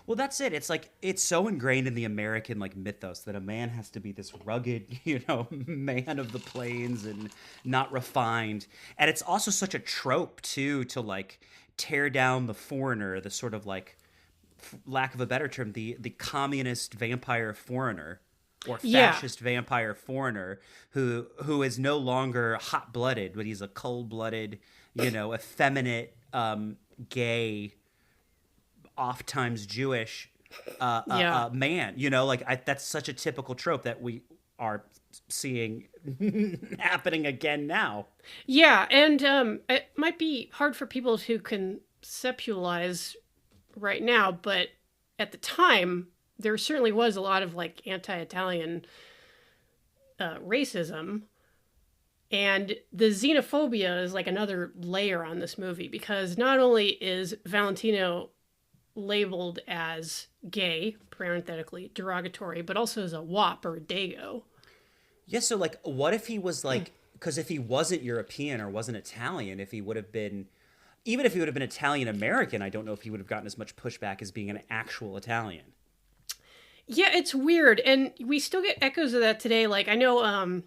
Well, that's it. It's like, it's so ingrained in the American like mythos that a man has to be this rugged, you know, man of the plains and not refined. And it's also such a trope too, to like tear down the foreigner, the sort of like, lack of a better term, the communist vampire foreigner or fascist vampire foreigner who is no longer hot-blooded, but he's a cold-blooded, you know, effeminate, gay, oft-times Jewish man, you know, like that's such a typical trope that we are seeing happening again now. Yeah, and it might be hard for people to conceptualize right now, but at the time, there certainly was a lot of like anti-Italian racism. And the xenophobia is like another layer on this movie, because not only is Valentino labeled as gay, parenthetically derogatory, but also as a wop or a dago. Yeah, so like, what if he was like because if he wasn't European or wasn't Italian, if he would have been, even if he would have been Italian American, I don't know if he would have gotten as much pushback as being an actual Italian. Yeah, it's weird, and we still get echoes of that today. Like I know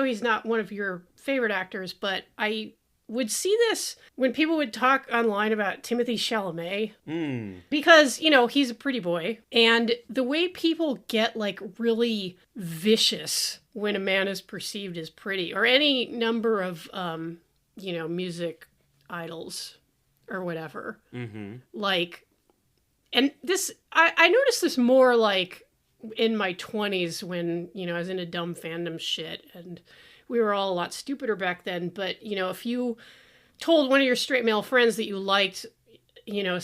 he's not one of your favorite actors, but I would see this when people would talk online about Timothée Chalamet, because, you know, he's a pretty boy, and the way people get like really vicious when a man is perceived as pretty, or any number of, you know, music idols or whatever. Like, and this, I noticed this more like in my 20s when, you know, I was into dumb fandom shit, and we were all a lot stupider back then. But, you know, if you told one of your straight male friends that you liked, you know,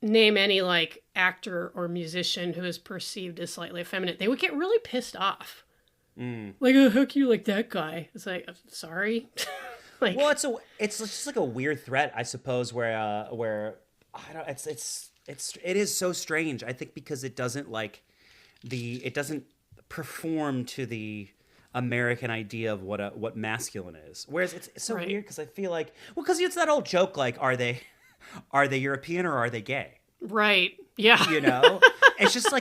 name any like actor or musician who is perceived as slightly effeminate, they would get really pissed off. Like, oh, how can you like that guy? It's like, sorry. Like, Well, it's just like a weird threat, I suppose, where I don't, it is so strange. I think because it doesn't perform to the American idea of what masculine is. Whereas it's so Right. weird because I feel like, well, because it's that old joke, like, are they European or are they gay? right. Yeah. You know, it's just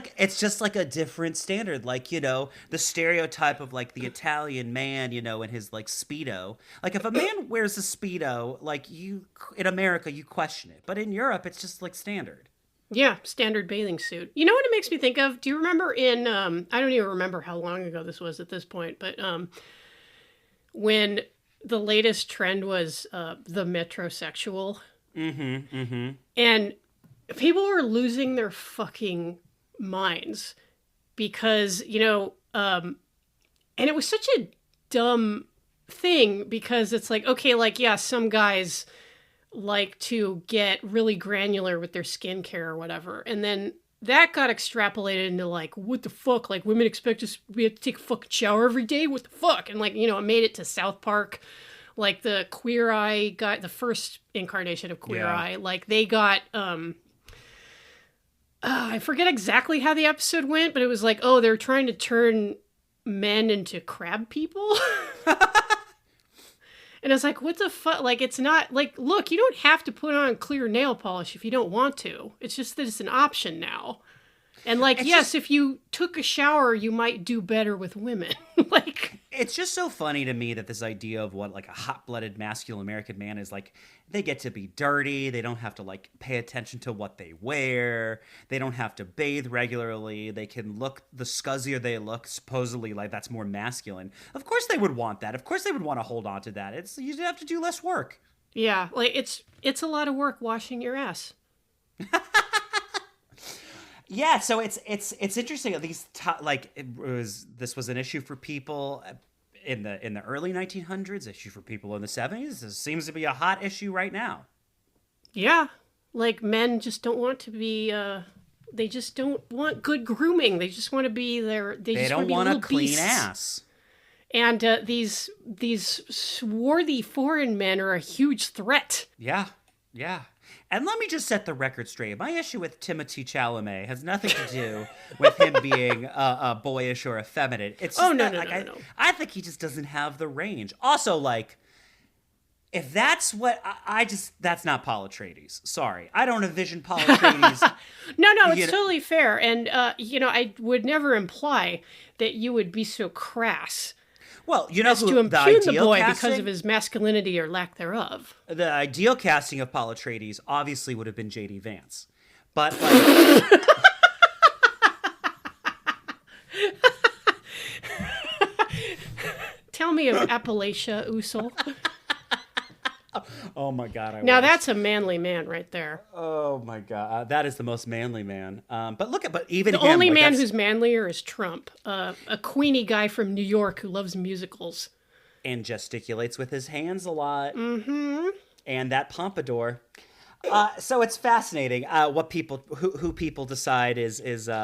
like a different standard. Like, you know, the stereotype of like the Italian man, you know, in his like Speedo. Like if a man wears a Speedo, like in America, you question it. But in Europe, it's just like standard. Yeah, standard bathing suit. You know what it makes me think of? Do you remember in, I don't even remember how long ago this was at this point, but when the latest trend was the metrosexual. And people were losing their fucking minds because, you know, and it was such a dumb thing because it's like, okay, like, yeah, some guys like to get really granular with their skincare or whatever. And then that got extrapolated into like, what the fuck? Like, women expect us we have to take a fucking shower every day? What the fuck? And like, you know, it made it to South Park. Like the Queer Eye got the first incarnation of Queer Eye. Like they got, I forget exactly how the episode went, but it was like, oh, they're trying to turn men into crab people. And it's like, what the fuck? Like, it's not like, look, you don't have to put on clear nail polish if you don't want to. It's just that it's an option now. And like, yes, if you took a shower, you might do better with women. Like, It's just so funny to me that this idea of what like a hot-blooded masculine American man is like, they get to be dirty, they don't have to like pay attention to what they wear, they don't have to bathe regularly, they can look, the scuzzier they look, supposedly like that's more masculine. Of course they would want that. Of course they would want to hold on to that. It's, you have to do less work. yeah, like it's a lot of work washing your ass. Yeah, so it's interesting. This was an issue for people in the early 1900s, issue for people in the 70s. This seems to be a hot issue right now. Yeah, like men just don't want to be. They just don't want good grooming. They just want to be there. They just don't want a to clean beasts. ass. And these swarthy foreign men are a huge threat. Yeah. And let me just set the record straight. My issue with Timothée Chalamet has nothing to do with him being boyish or effeminate. It's just No. I think he just doesn't have the range. Also, like, if that's what I just, that's not Paul Atreides. Sorry, I don't envision Paul Atreides. No, it's totally fair. And you know, I would never imply that you would be so crass Well, you know as who to the impugn the ideal boy casting, because of his masculinity or lack thereof. the ideal casting of Paul Atreides obviously would have been J.D. Vance, but like, Tell me of Appalachia Usul. oh my god, I Now wish. that's a manly man right there. Oh my god, that is the most manly man. But even The him, only like, man that's- who's manlier is Trump, a Queenie guy from New York who loves musicals. and gesticulates with his hands a lot. Mm-hmm. And that pompadour. So it's fascinating what people who people decide is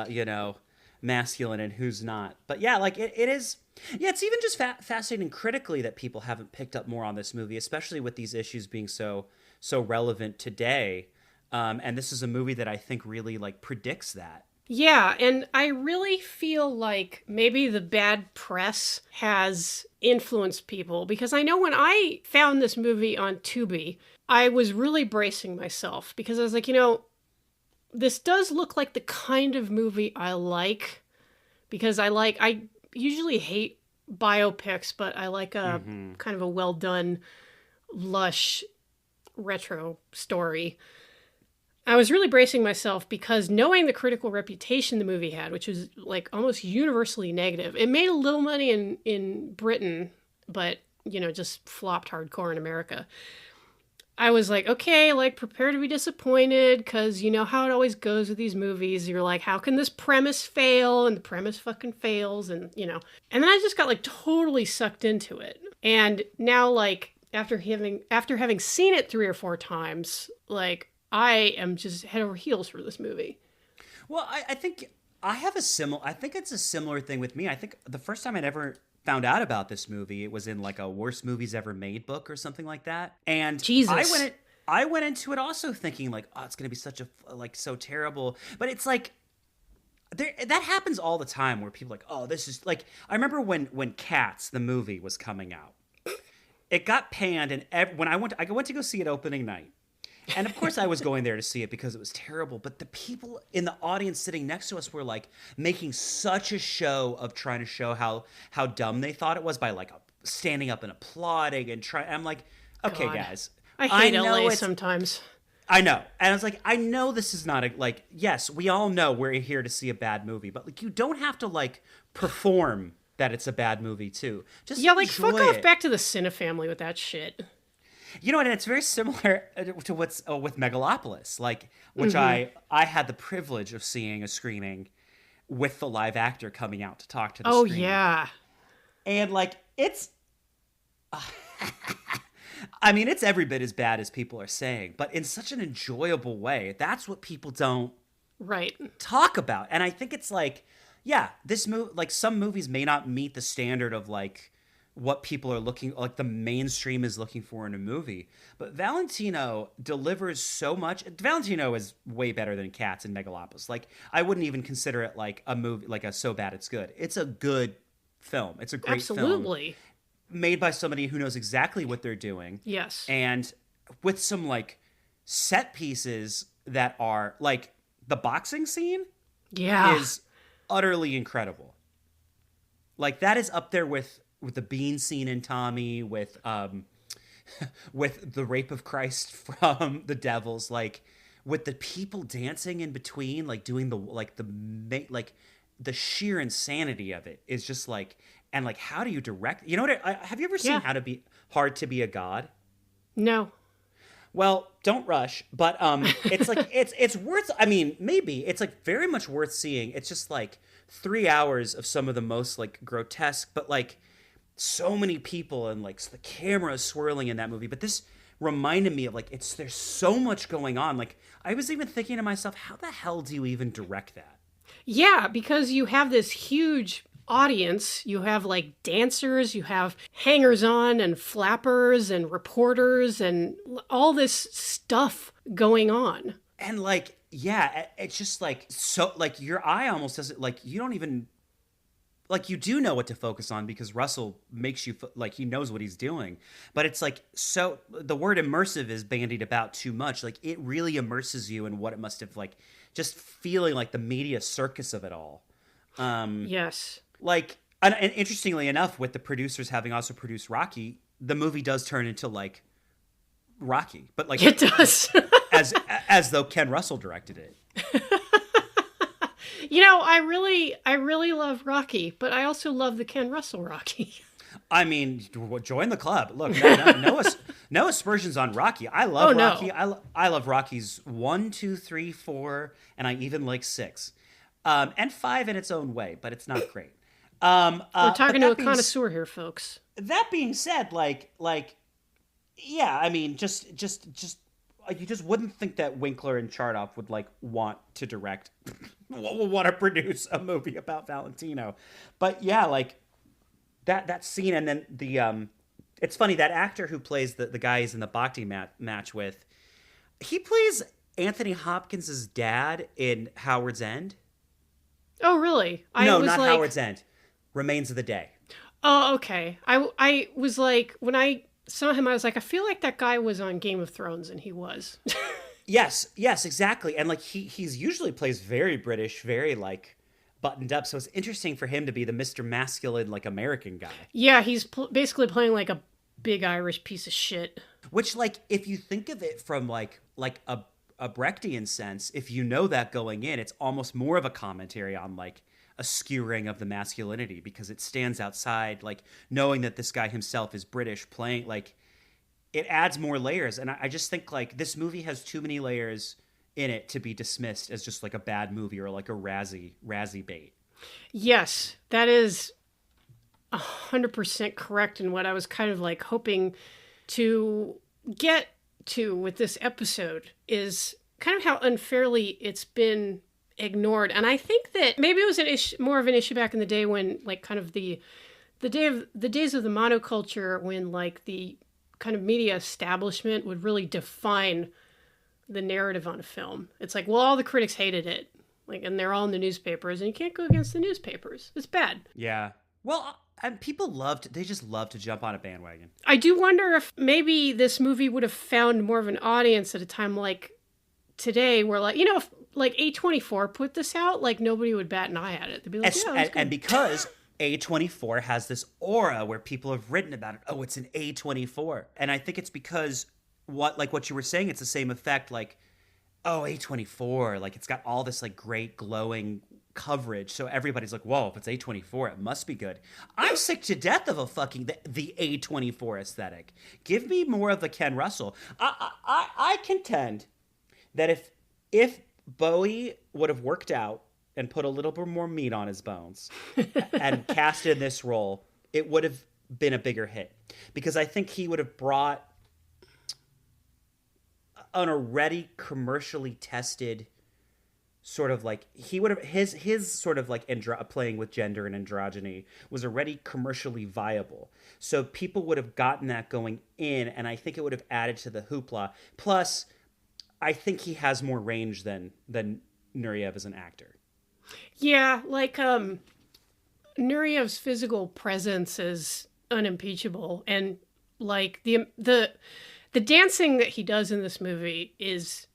you know, masculine and who's not. But yeah, like it is. Yeah, it's even just fascinating critically that people haven't picked up more on this movie, especially with these issues being so relevant today. And this is a movie that I think really like predicts that. Yeah, and I really feel like maybe the bad press has influenced people because I know when I found this movie on Tubi, I was really bracing myself because I was like, this does look like the kind of movie I like because I usually hate biopics, but I like a kind of a well done, lush retro story. I was really bracing myself because knowing the critical reputation the movie had, which was like almost universally negative, it made a little money in Britain, but just flopped hardcore in America. I was like, okay, like prepare to be disappointed because you know how it always goes with these movies. You're like, how can this premise fail? And the premise fucking fails, and and then I just got like totally sucked into it. And now, like after having seen it 3 or 4 times, like I am just head over heels for this movie. Well, I think I think it's a similar thing with me. I think the first time I'd ever found out about this movie, it was in like a worst movies ever made book or something like that. And Jesus. I went into it also thinking like, oh, it's going to be such a so terrible. But it's like that happens all the time where people are like, oh, this is like, I remember when Cats the movie was coming out. It got panned, and when I went to go see it opening night. And of course I was going there to see it because it was terrible, but the people in the audience sitting next to us were like making such a show of trying to show how dumb they thought it was by like standing up and applauding and trying. I'm like, okay, God. guys. I hate LA sometimes. I know. And I was like, I know this is not yes, we all know we're here to see a bad movie, but like you don't have to like perform that it's a bad movie too. Just like fuck off it. back to the Cine family with that shit. And it's very similar to what's with Megalopolis, like which I had the privilege of seeing a screening with the live actor coming out to talk to the screening. Yeah. And like it's I mean, it's every bit as bad as people are saying, but in such an enjoyable way. That's what people don't talk about. And I think it's like, yeah, this movie, like some movies may not meet the standard of like what people are like the mainstream is looking for in a movie. But Valentino delivers so much. Valentino is way better than Cats and Megalopolis. Like, I wouldn't even consider it like a movie, like a so bad it's good. It's a good film. It's a great film. Made by somebody who knows exactly what they're doing. Yes. And with some like set pieces that are like the boxing scene is utterly incredible. Like that is up there with the bean scene in Tommy, with the rape of Christ from The Devils, like with the people dancing in between, like doing the sheer insanity of it is just like, and like how do you direct? You know what? Have you ever seen How to Be Hard to Be a God? No. Well, don't rush, but it's like it's worth. I mean, maybe it's like very much worth seeing. It's just like 3 hours of some of the most like grotesque, but like so many people and like the camera is swirling in that movie. But this reminded me of like there's so much going on. Like I was even thinking to myself, how the hell do you even direct that? Yeah, because you have this huge audience. You have like dancers, you have hangers-on and flappers and reporters and all this stuff going on. And like, yeah, it's just like so like your eye almost doesn't like you don't even like you do know what to focus on because Russell makes you like he knows what he's doing. But it's like so the word immersive is bandied about too much. Like it really immerses you in what it must have like just feeling like the media circus of it all. Yes. Like, and interestingly enough, with the producers having also produced Rocky, the movie does turn into like Rocky, but like it does, as though Ken Russell directed it. I really love Rocky, but I also love the Ken Russell Rocky. I mean, join the club. Look, no aspersions on Rocky. I love Rocky. I love Rockies 1, 2, 3, 4, and I even like 6, and 5 in its own way, but it's not great. We're talking to a connoisseur here, folks. That being said, like, yeah, I mean, just you just wouldn't think that Winkler and Chardoff would like want to direct, want to produce a movie about Valentino, but yeah, like that scene, and then the it's funny that actor who plays the guy he's in the boxing match with, he plays Anthony Hopkins' dad in Howard's End. Oh, really? No, not Howard's End. Remains of the Day. Oh, okay. I was like, when I saw him, I was like, I feel like that guy was on Game of Thrones, and he was. Yes, exactly. And like he's usually plays very British, very like buttoned up. So it's interesting for him to be the Mr. Masculine, like American guy. Yeah, he's basically playing like a big Irish piece of shit. Which, like, if you think of it from like a Brechtian sense, if you know that going in, it's almost more of a commentary on like a skewering of the masculinity because it stands outside, like knowing that this guy himself is British, playing like it adds more layers. And I just think like this movie has too many layers in it to be dismissed as just like a bad movie or like a Razzie bait. Yes, that is 100% correct. And what I was kind of like hoping to get to with this episode is kind of how unfairly it's been ignored. And I think that maybe it was an issue, more of an issue back in the day when like kind of the days of the monoculture, when like the kind of media establishment would really define the narrative on a film. It's like, well, all the critics hated it, like, and they're all in the newspapers, and you can't go against the newspapers. It's bad. Yeah. Well, and people they just love to jump on a bandwagon. I do wonder if maybe this movie would have found more of an audience at a time like today, where like, you know, if like A24 put this out, like nobody would bat an eye at it. They'd be like, and because A24 has this aura where people have written about it. Oh, it's an A24. And I think it's because what you were saying, it's the same effect. Like, oh, A24, like it's got all this like great glowing coverage. So everybody's like, whoa, if it's A24, it must be good. I'm sick to death of a fucking the A24 aesthetic. Give me more of the Ken Russell. I contend that if Bowie would have worked out and put a little bit more meat on his bones and cast in this role, it would have been a bigger hit. Because I think he would have brought an already commercially tested sort of like, he would have, his sort of like playing with gender and androgyny was already commercially viable. So people would have gotten that going in, and I think it would have added to the hoopla. Plus, I think he has more range than Nureyev as an actor. Yeah, like Nureyev's physical presence is unimpeachable, and like the dancing that he does in this movie is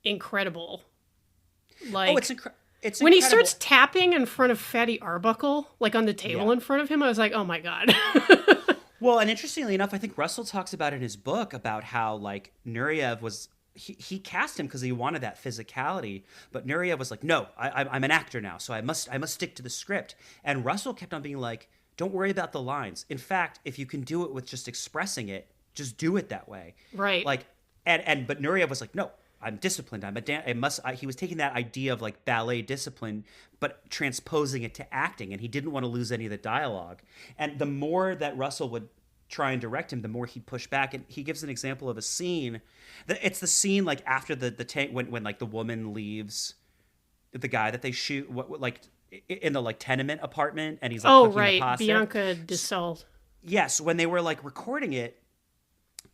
incredible. Like, it's when incredible. he starts tapping in front of Fatty Arbuckle, like on the table in front of him, I was like, oh my god. Well, and interestingly enough, I think Russell talks about in his book about how like Nureyev was. He cast him because he wanted that physicality, but Nureyev was like, "No, I'm an actor now, so I must take to the script." And Russell kept on being like, "Don't worry about the lines. In fact, if you can do it with just expressing it, just do it that way." Right. Like, but Nureyev was like, "No, I'm disciplined. He was taking that idea of like ballet discipline, but transposing it to acting, and he didn't want to lose any of the dialogue. And the more that Russell would try and direct him, the more he'd push back. And he gives an example of a scene. It's the scene like after the tank when like the woman leaves the guy that they shoot like in the like tenement apartment, and he's like, oh cooking right, the pasta. Bianca DeSalle. Yes, when they were like recording it,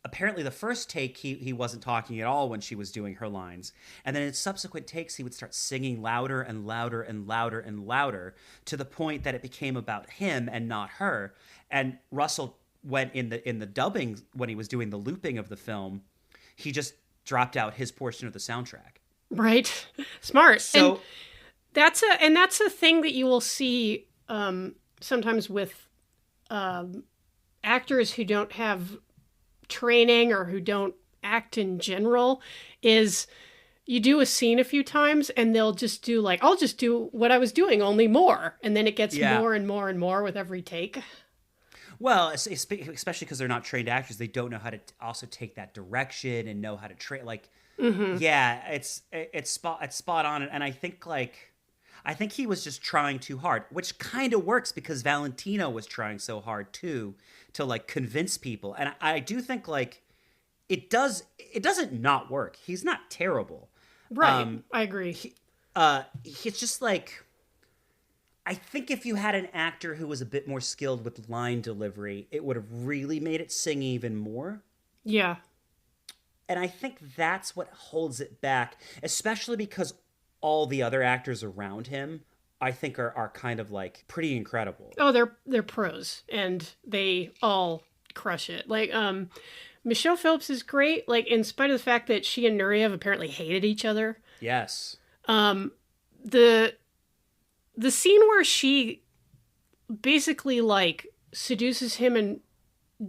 apparently the first take he wasn't talking at all when she was doing her lines, and then in subsequent takes he would start singing louder and louder and louder and louder to the point that it became about him and not her. And Russell went in the dubbing, when he was doing the looping of the film, he just dropped out his portion of the soundtrack. Right. Smart. So and that's a thing that you will see sometimes with actors who don't have training or who don't act in general, is you do a scene a few times and they'll just do like, I'll just do what I was doing, only more. And then it gets more and more and more with every take. Well, especially because they're not trained actors, they don't know how to also take that direction and know how to train. Like, yeah, it's spot on. And I think he was just trying too hard, which kind of works because Valentino was trying so hard too to like convince people. And I do think like it doesn't not work. He's not terrible. Right. I agree. It's just like, I think if you had an actor who was a bit more skilled with line delivery, it would have really made it sing even more. Yeah. And I think that's what holds it back, especially because all the other actors around him I think are kind of like pretty incredible. Oh, they're pros, and they all crush it. Like, Michelle Phillips is great. Like, in spite of the fact that she and Nureyev apparently hated each other. Yes. The scene where she basically like seduces him and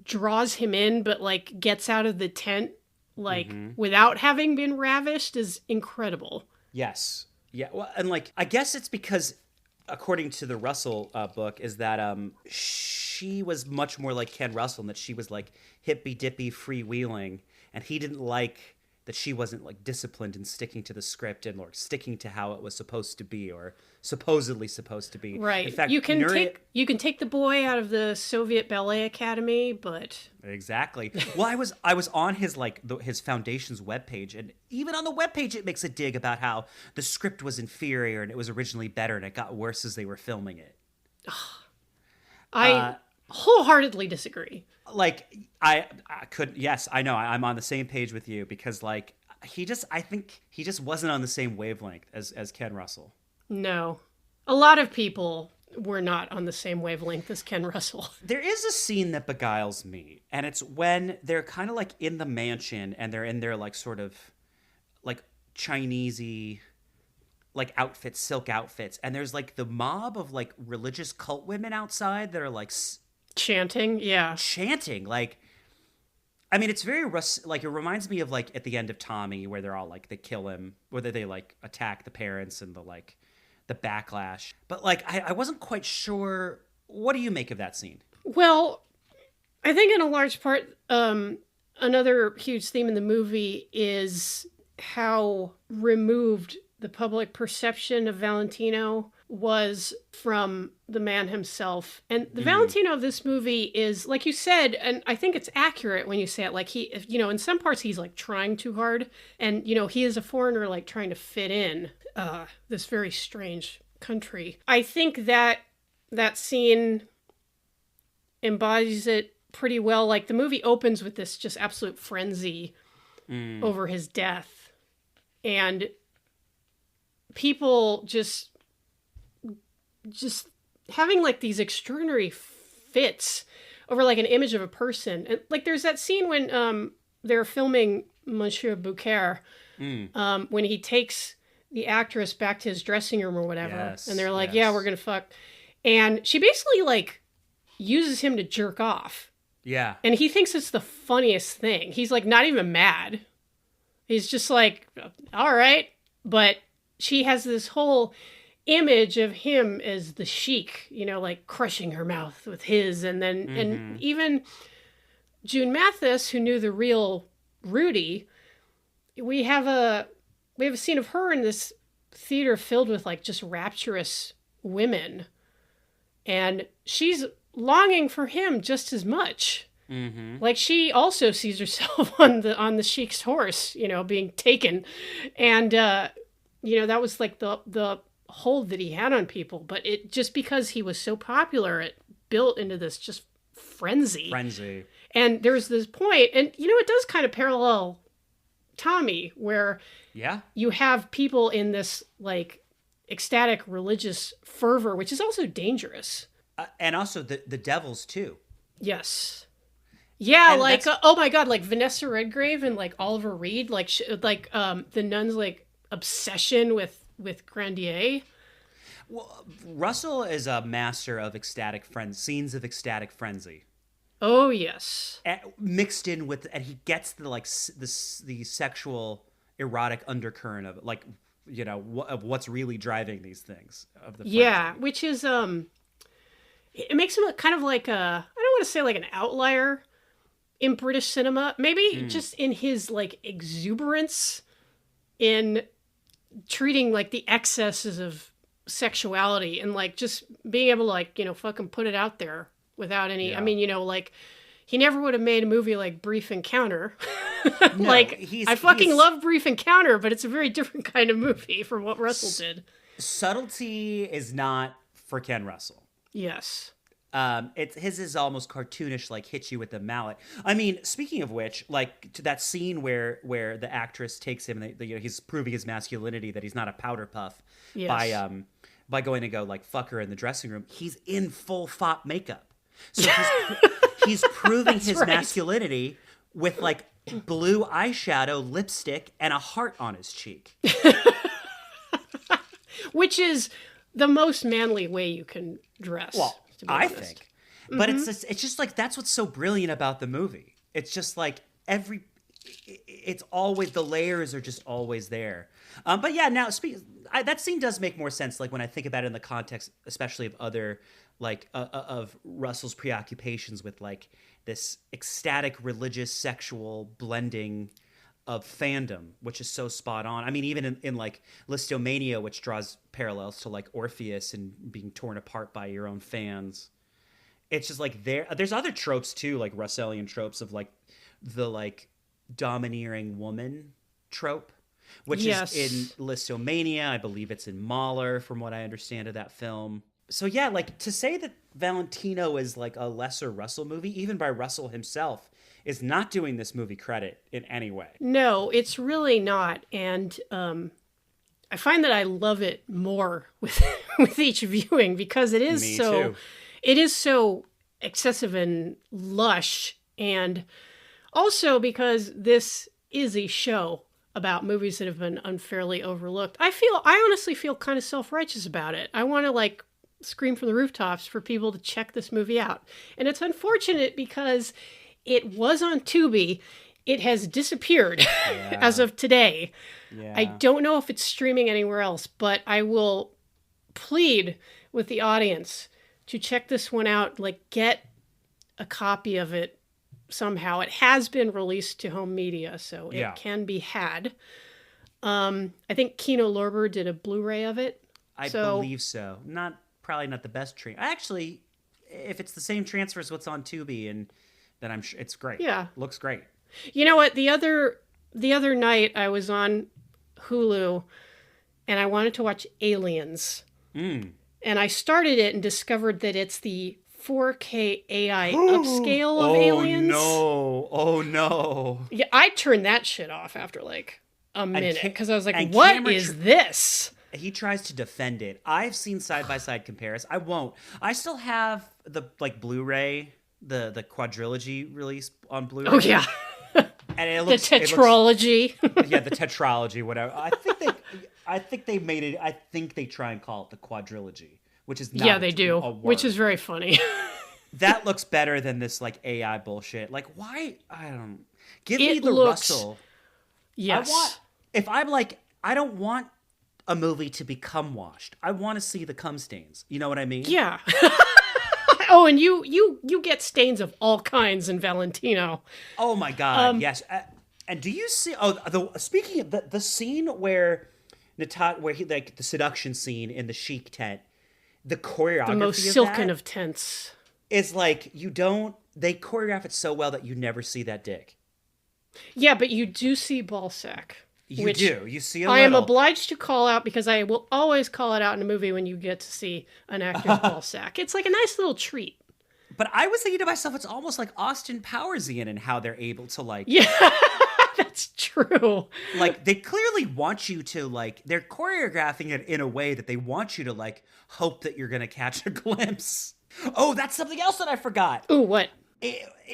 draws him in, but like gets out of the tent like without having been ravished is incredible. Yes. Yeah. Well, and like I guess it's because, according to the Russell book, is that she was much more like Ken Russell, and that she was like hippy dippy freewheeling, and he didn't like that she wasn't like disciplined in sticking to the script and or sticking to how it was supposed to be or supposedly supposed to be. Right. In fact, you can take the boy out of the Soviet Ballet Academy, but exactly. Well, I was on his his foundation's webpage, and even on the webpage it makes a dig about how the script was inferior and it was originally better and it got worse as they were filming it. I wholeheartedly disagree. Like I could, yes, I know I'm on the same page with you, because like I think he just wasn't on the same wavelength as Ken Russell. No. A lot of people were not on the same wavelength as Ken Russell. There is a scene that beguiles me, and it's when they're kind of like in the mansion and they're in their like sort of like Chinesey like outfits, silk outfits, and there's like the mob of like religious cult women outside that are like chanting. Yeah. Chanting. Like, I mean, it's very like it reminds me of like at the end of Tommy, where they're all like they kill him, whether they like attack the parents and the backlash. But like I wasn't quite sure. What do you make of that scene? Well, I think in a large part, another huge theme in the movie is how removed the public perception of Valentino was from the man himself. And the Valentino of this movie is, like you said, and I think it's accurate when you say it, like he, you know, in some parts he's like trying too hard. And, you know, he is a foreigner like trying to fit in this very strange country. I think that scene embodies it pretty well. Like the movie opens with this just absolute frenzy over his death. And people just having like these extraordinary fits over like an image of a person. And like there's that scene when they're filming Monsieur Bouquet, when he takes the actress back to his dressing room or whatever. Yes, and they're like, yes. yeah, we're gonna fuck. And she basically like uses him to jerk off. Yeah. And he thinks it's the funniest thing. He's like not even mad. He's just like, all right. But she has this whole image of him as the sheik, you know, like crushing her mouth with his. And then, and even June Mathis, who knew the real Rudy, we have a scene of her in this theater filled with like just rapturous women. And she's longing for him just as much. Like she also sees herself on the sheik's horse, you know, being taken. And, you know, that was like the hold that he had on people. But it just because he was so popular, it built into this just frenzy. And there's this point, and, you know, it does kind of parallel Tommy, where you have people in this like ecstatic religious fervor, which is also dangerous. And also the devils too. Yes. Yeah, And like oh my god, like Vanessa Redgrave and like Oliver Reed, like the nun's like obsession with Grandier. Well, Russell is a master of scenes of ecstatic frenzy. Oh yes. Mixed in with, and he gets the like the sexual erotic undercurrent of it, like, you know, of what's really driving these things of the frenzy. Yeah, which is it makes him kind of like I don't want to say like an outlier in British cinema, maybe just in his like exuberance in treating like the excesses of sexuality and like just being able to like, you know, fucking put it out there without any, I mean, you know, like he never would have made a movie like Brief Encounter. No, like I fucking love Brief Encounter, but it's a very different kind of movie from what Russell did. Subtlety is not for Ken Russell. Yes. His is almost cartoonish, like hit you with the mallet. I mean, speaking of which, like to that scene where the actress takes him, and you know, he's proving his masculinity, that he's not a powder puff, Yes. by going to go like fuck her in the dressing room, he's in full fop makeup. So he's proving his right. masculinity with like blue eyeshadow, lipstick, and a heart on his cheek. Which is the most manly way you can dress. Well, to be I honest. think. But it's just like that's what's so brilliant about the movie. It's just like it's always, the layers are just always there. But yeah, now that scene does make more sense. Like when I think about it in the context, especially of other like of Russell's preoccupations with like this ecstatic religious sexual blending of fandom, which is so spot on. I mean, even in like Listomania, which draws parallels to like Orpheus and being torn apart by your own fans. It's just like there's other tropes too, like Russellian tropes of like the like domineering woman trope, which Yes. is in Listomania. I believe it's in Mahler, from what I understand of that film. So yeah, like to say that Valentino is like a lesser Russell movie, even by Russell himself, is not doing this movie credit in any way. No, it's really not. And I find that I love it more with with each viewing because it is Me so too. it is so excessive and lush, and also because this is a show about movies that have been unfairly overlooked. I honestly feel kind of self-righteous about it. I want to like scream from the rooftops for people to check this movie out. And it's unfortunate because it was on Tubi. It has disappeared as of today. Yeah. I don't know if it's streaming anywhere else, but I will plead with the audience to check this one out, like get a copy of it somehow. It has been released to home media, so Yeah. it can be had. I think Kino Lorber did a Blu-ray of it. I So- believe so. Probably not the best transfer. Actually, if it's the same transfer as what's on Tubi, and then I'm sure it's great. Yeah. Looks great. You know what? The other night I was on Hulu and I wanted to watch Aliens. And I started it and discovered that it's the 4K AI upscale of Aliens. Oh no. Yeah, I turned that shit off after like a minute because I was like, and "What camera is this?" He tries to defend it. I've seen side-by-side comparisons. I won't. I still have the like Blu-ray, the quadrilogy release on Blu-ray. Oh yeah, And it the looks tetralogy. yeah, the tetralogy, whatever. I think they made it. I think they try and call it the quadrilogy, which is not Yeah, they do, a which word. is very funny. That looks better than this like AI bullshit. Like why? I don't. Give me It the looks- Russell. Yes. If I'm like, I don't want a movie to be cum washed. I want to see the cum stains. You know what I mean? Yeah. Oh, and you get stains of all kinds in Valentino. Oh my god, yes. And do you see? Oh, speaking of the scene where where he like the seduction scene in the chic tent, the choreography The most of silken that of tents. is like you don't. They choreograph it so well that you never see that dick. Yeah, but you do see ballsack. You which do. You see a I am little. obliged to call out because I will always call it out in a movie when you get to see an actor's ballsack. It's like a nice little treat. But I was thinking to myself, it's almost like Austin Powersian and how they're able to like. Yeah, that's true. Like they clearly want you to like they're choreographing it in a way that they want you to like hope that you're gonna catch a glimpse. Oh, that's something else that I forgot. Ooh, what?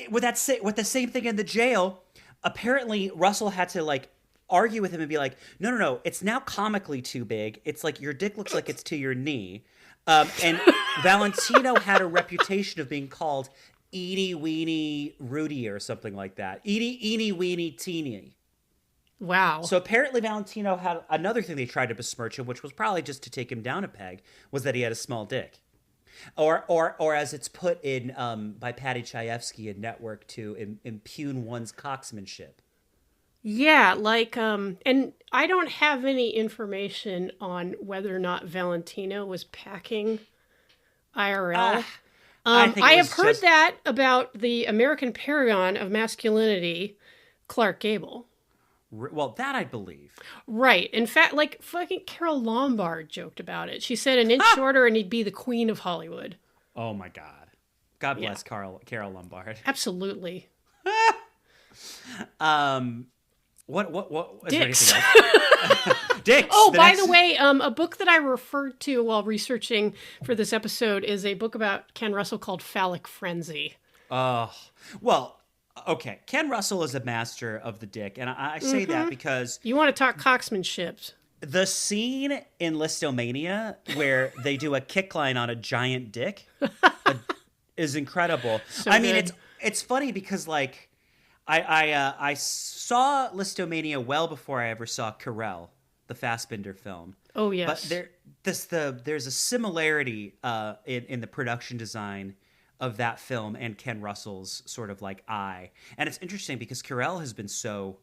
With the same thing in the jail, apparently Russell had to like argue with him and be like, no, it's now comically too big. It's like your dick looks like it's to your knee. And Valentino had a reputation of being called Eeny Weeny Rudy or something like that. Eeny Weeny Teeny. Wow. So apparently Valentino had another thing they tried to besmirch him, which was probably just to take him down a peg, was that he had a small dick. Or as it's put in by Patty Chayefsky in Network to impugn one's cocksmanship. Yeah, like, and I don't have any information on whether or not Valentino was packing IRL. I think it I was have heard just- that about the American paragon of masculinity, Clark Gable. Well, that I believe. Right. In fact, like, fucking Carol Lombard joked about it. She said an inch shorter and he'd be the queen of Hollywood. Oh my God. God bless Carol Lombard. Absolutely. What? Is Dicks. there anything else? Dicks. Oh, by next- the way, a book that I referred to while researching for this episode is a book about Ken Russell called Phallic Frenzy. Well, okay. Ken Russell is a master of the dick, and I say that because You want to talk cocksmanship? the scene in Listomania where they do a kick line on a giant dick is incredible. I mean, good. it's funny because like I saw Listomania well before I ever saw Carell, the Fassbinder film. Oh yes. But there's a similarity in the production design of that film and Ken Russell's sort of like eye, and it's interesting because Carell has been so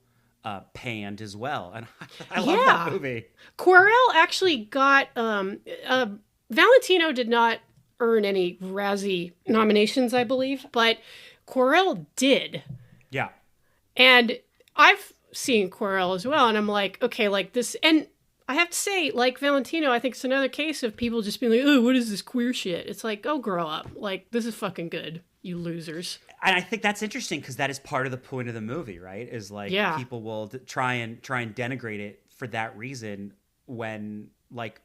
panned as well, and I love that movie. Quarel actually got Valentino did not earn any Razzie nominations, I believe, but Quarel did. Yeah. And I've seen Quarel as well, and I'm like, okay, like this, and I have to say, like Valentino, I think it's another case of people just being like, oh, what is this queer shit? It's like, oh, grow up. Like, this is fucking good, you losers. And I think that's interesting because that is part of the point of the movie, right? Is like people will try and denigrate it for that reason when like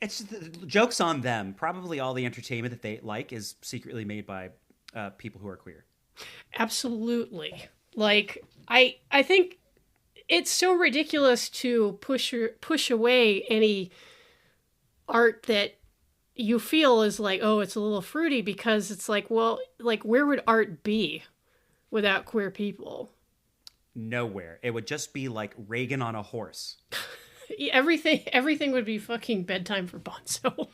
it's just, jokes on them. Probably all the entertainment that they like is secretly made by people who are queer. Absolutely. Like, I think it's so ridiculous to push away any art that you feel is like, oh, it's a little fruity, because it's like, well, like, where would art be without queer people? Nowhere. It would just be like Reagan on a horse. Everything would be fucking bedtime for Bonzo.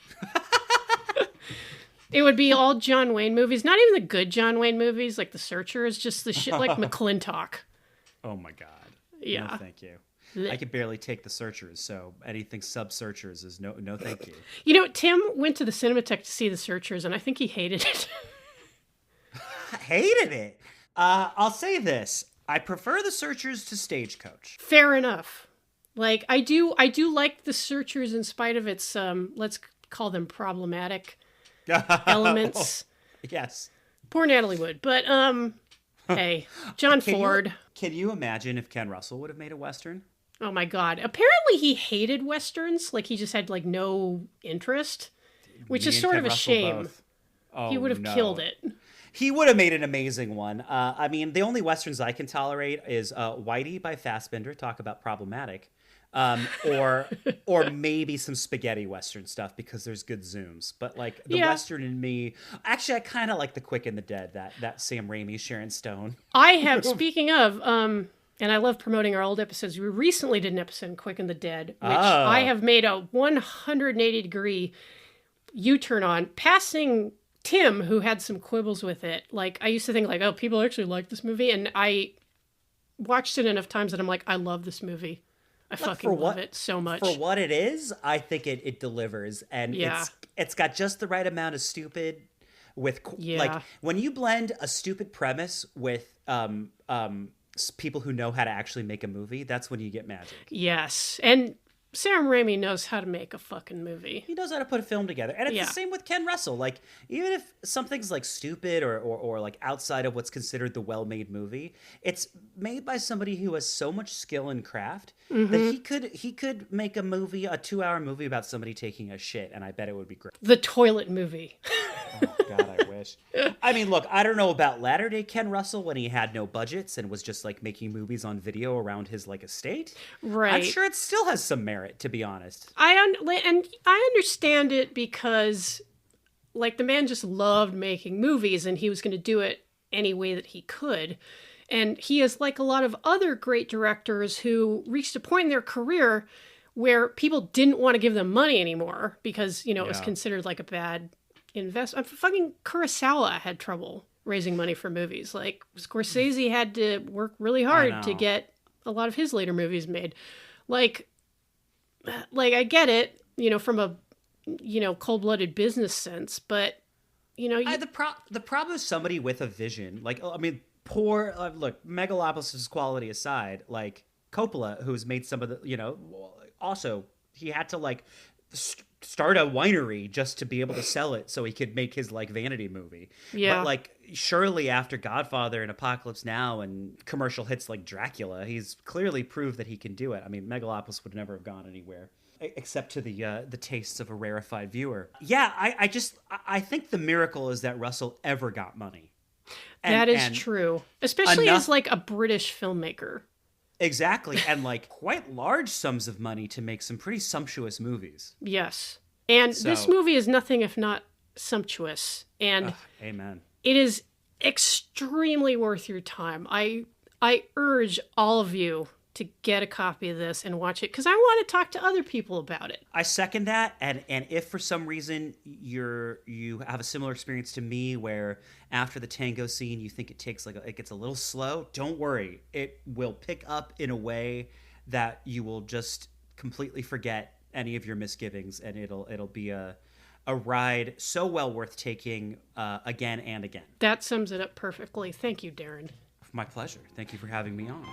It would be all John Wayne movies, not even the good John Wayne movies, like The Searchers, just the shit like McClintock. Oh my God. Yeah. No, thank you. I could barely take the Searchers, so anything sub-Searchers is no thank you. You know, Tim went to the Cinematheque to see The Searchers, and I think he hated it. Hated it. I'll say this. I prefer the Searchers to Stagecoach. Fair enough. Like, I do like The Searchers in spite of its let's call them problematic elements. Yes. Poor Natalie Wood, but hey, John Ford. Can you imagine if Ken Russell would have made a Western? Oh my God. Apparently he hated Westerns. Like, he just had like no interest, which is sort of a shame. He would have killed it. He would have made an amazing one. I mean, the only Westerns I can tolerate is Whitey by Fassbinder, talk about problematic, or maybe some spaghetti Western stuff because there's good zooms. But like the Western in me, actually, I kind of like The Quick and the Dead, that Sam Raimi, Sharon Stone. I have, speaking of, and I love promoting our old episodes. We recently did an episode on Quick and the Dead, which I have made a 180-degree U-turn on, passing Tim, who had some quibbles with it. Like, I used to think like, oh, people actually like this movie, and I watched it enough times that I'm like, I love this movie. I fucking love it so much. For what it is, I think it delivers, and it's got just the right amount of stupid with like when you blend a stupid premise with people who know how to actually make a movie, that's when you get magic. Yes, and Sam Raimi knows how to make a fucking movie. He knows how to put a film together. And it's the same with Ken Russell. Like, even if something's like stupid or like outside of what's considered the well-made movie, it's made by somebody who has so much skill and craft that he could make a movie, a 2-hour movie about somebody taking a shit, and I bet it would be great. The toilet movie. Oh, God, I wish. I mean, look, I don't know about latter-day Ken Russell when he had no budgets and was just like making movies on video around his like estate. Right. I'm sure it still has some merit, to be honest. I understand it because, like, the man just loved making movies, and he was going to do it any way that he could. And he is like a lot of other great directors who reached a point in their career where people didn't want to give them money anymore because, you know, it was considered like a bad investment. Fucking Kurosawa had trouble raising money for movies. Like, Scorsese had to work really hard to get a lot of his later movies made. Like I get it, you know, from a, you know, cold-blooded business sense, but, you know, the problem is somebody with a vision. Like, I mean, poor look, Megalopolis' quality aside, like Coppola, who's made some of the, you know, also he had to like start a winery just to be able to sell it so he could make his like vanity movie. Yeah. But like surely after Godfather and Apocalypse Now and commercial hits like Dracula, he's clearly proved that he can do it. I mean, Megalopolis would never have gone anywhere except to the tastes of a rarefied viewer. Yeah, I think the miracle is that Russell ever got money. That is true, especially as like a British filmmaker. Exactly, and like quite large sums of money to make some pretty sumptuous movies. Yes. And this movie is nothing if not sumptuous. And amen. It is extremely worth your time. I urge all of you to get a copy of this and watch it because I want to talk to other people about it. I second that, and if for some reason you have a similar experience to me where after the tango scene you think it gets a little slow, don't worry. It will pick up in a way that you will just completely forget any of your misgivings, and it'll be a ride so well worth taking again and again. That sums it up perfectly. Thank you, Darren. My pleasure. Thank you for having me on.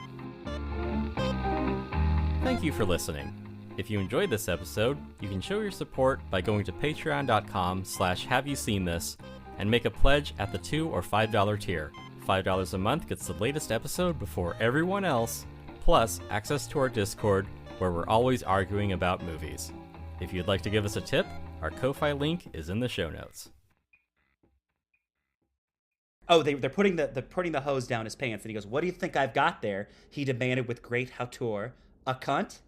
Thank you for listening. If you enjoyed this episode, you can show your support by going to patreon.com/haveyouseenthis and make a pledge at the $2 or $5 tier. $5 a month gets the latest episode before everyone else, plus access to our Discord where we're always arguing about movies. If you'd like to give us a tip, our Ko-Fi link is in the show notes. Oh, they're putting the hose down his pants, and he goes, "What do you think I've got there?" He demanded with great hauteur. "A cunt?"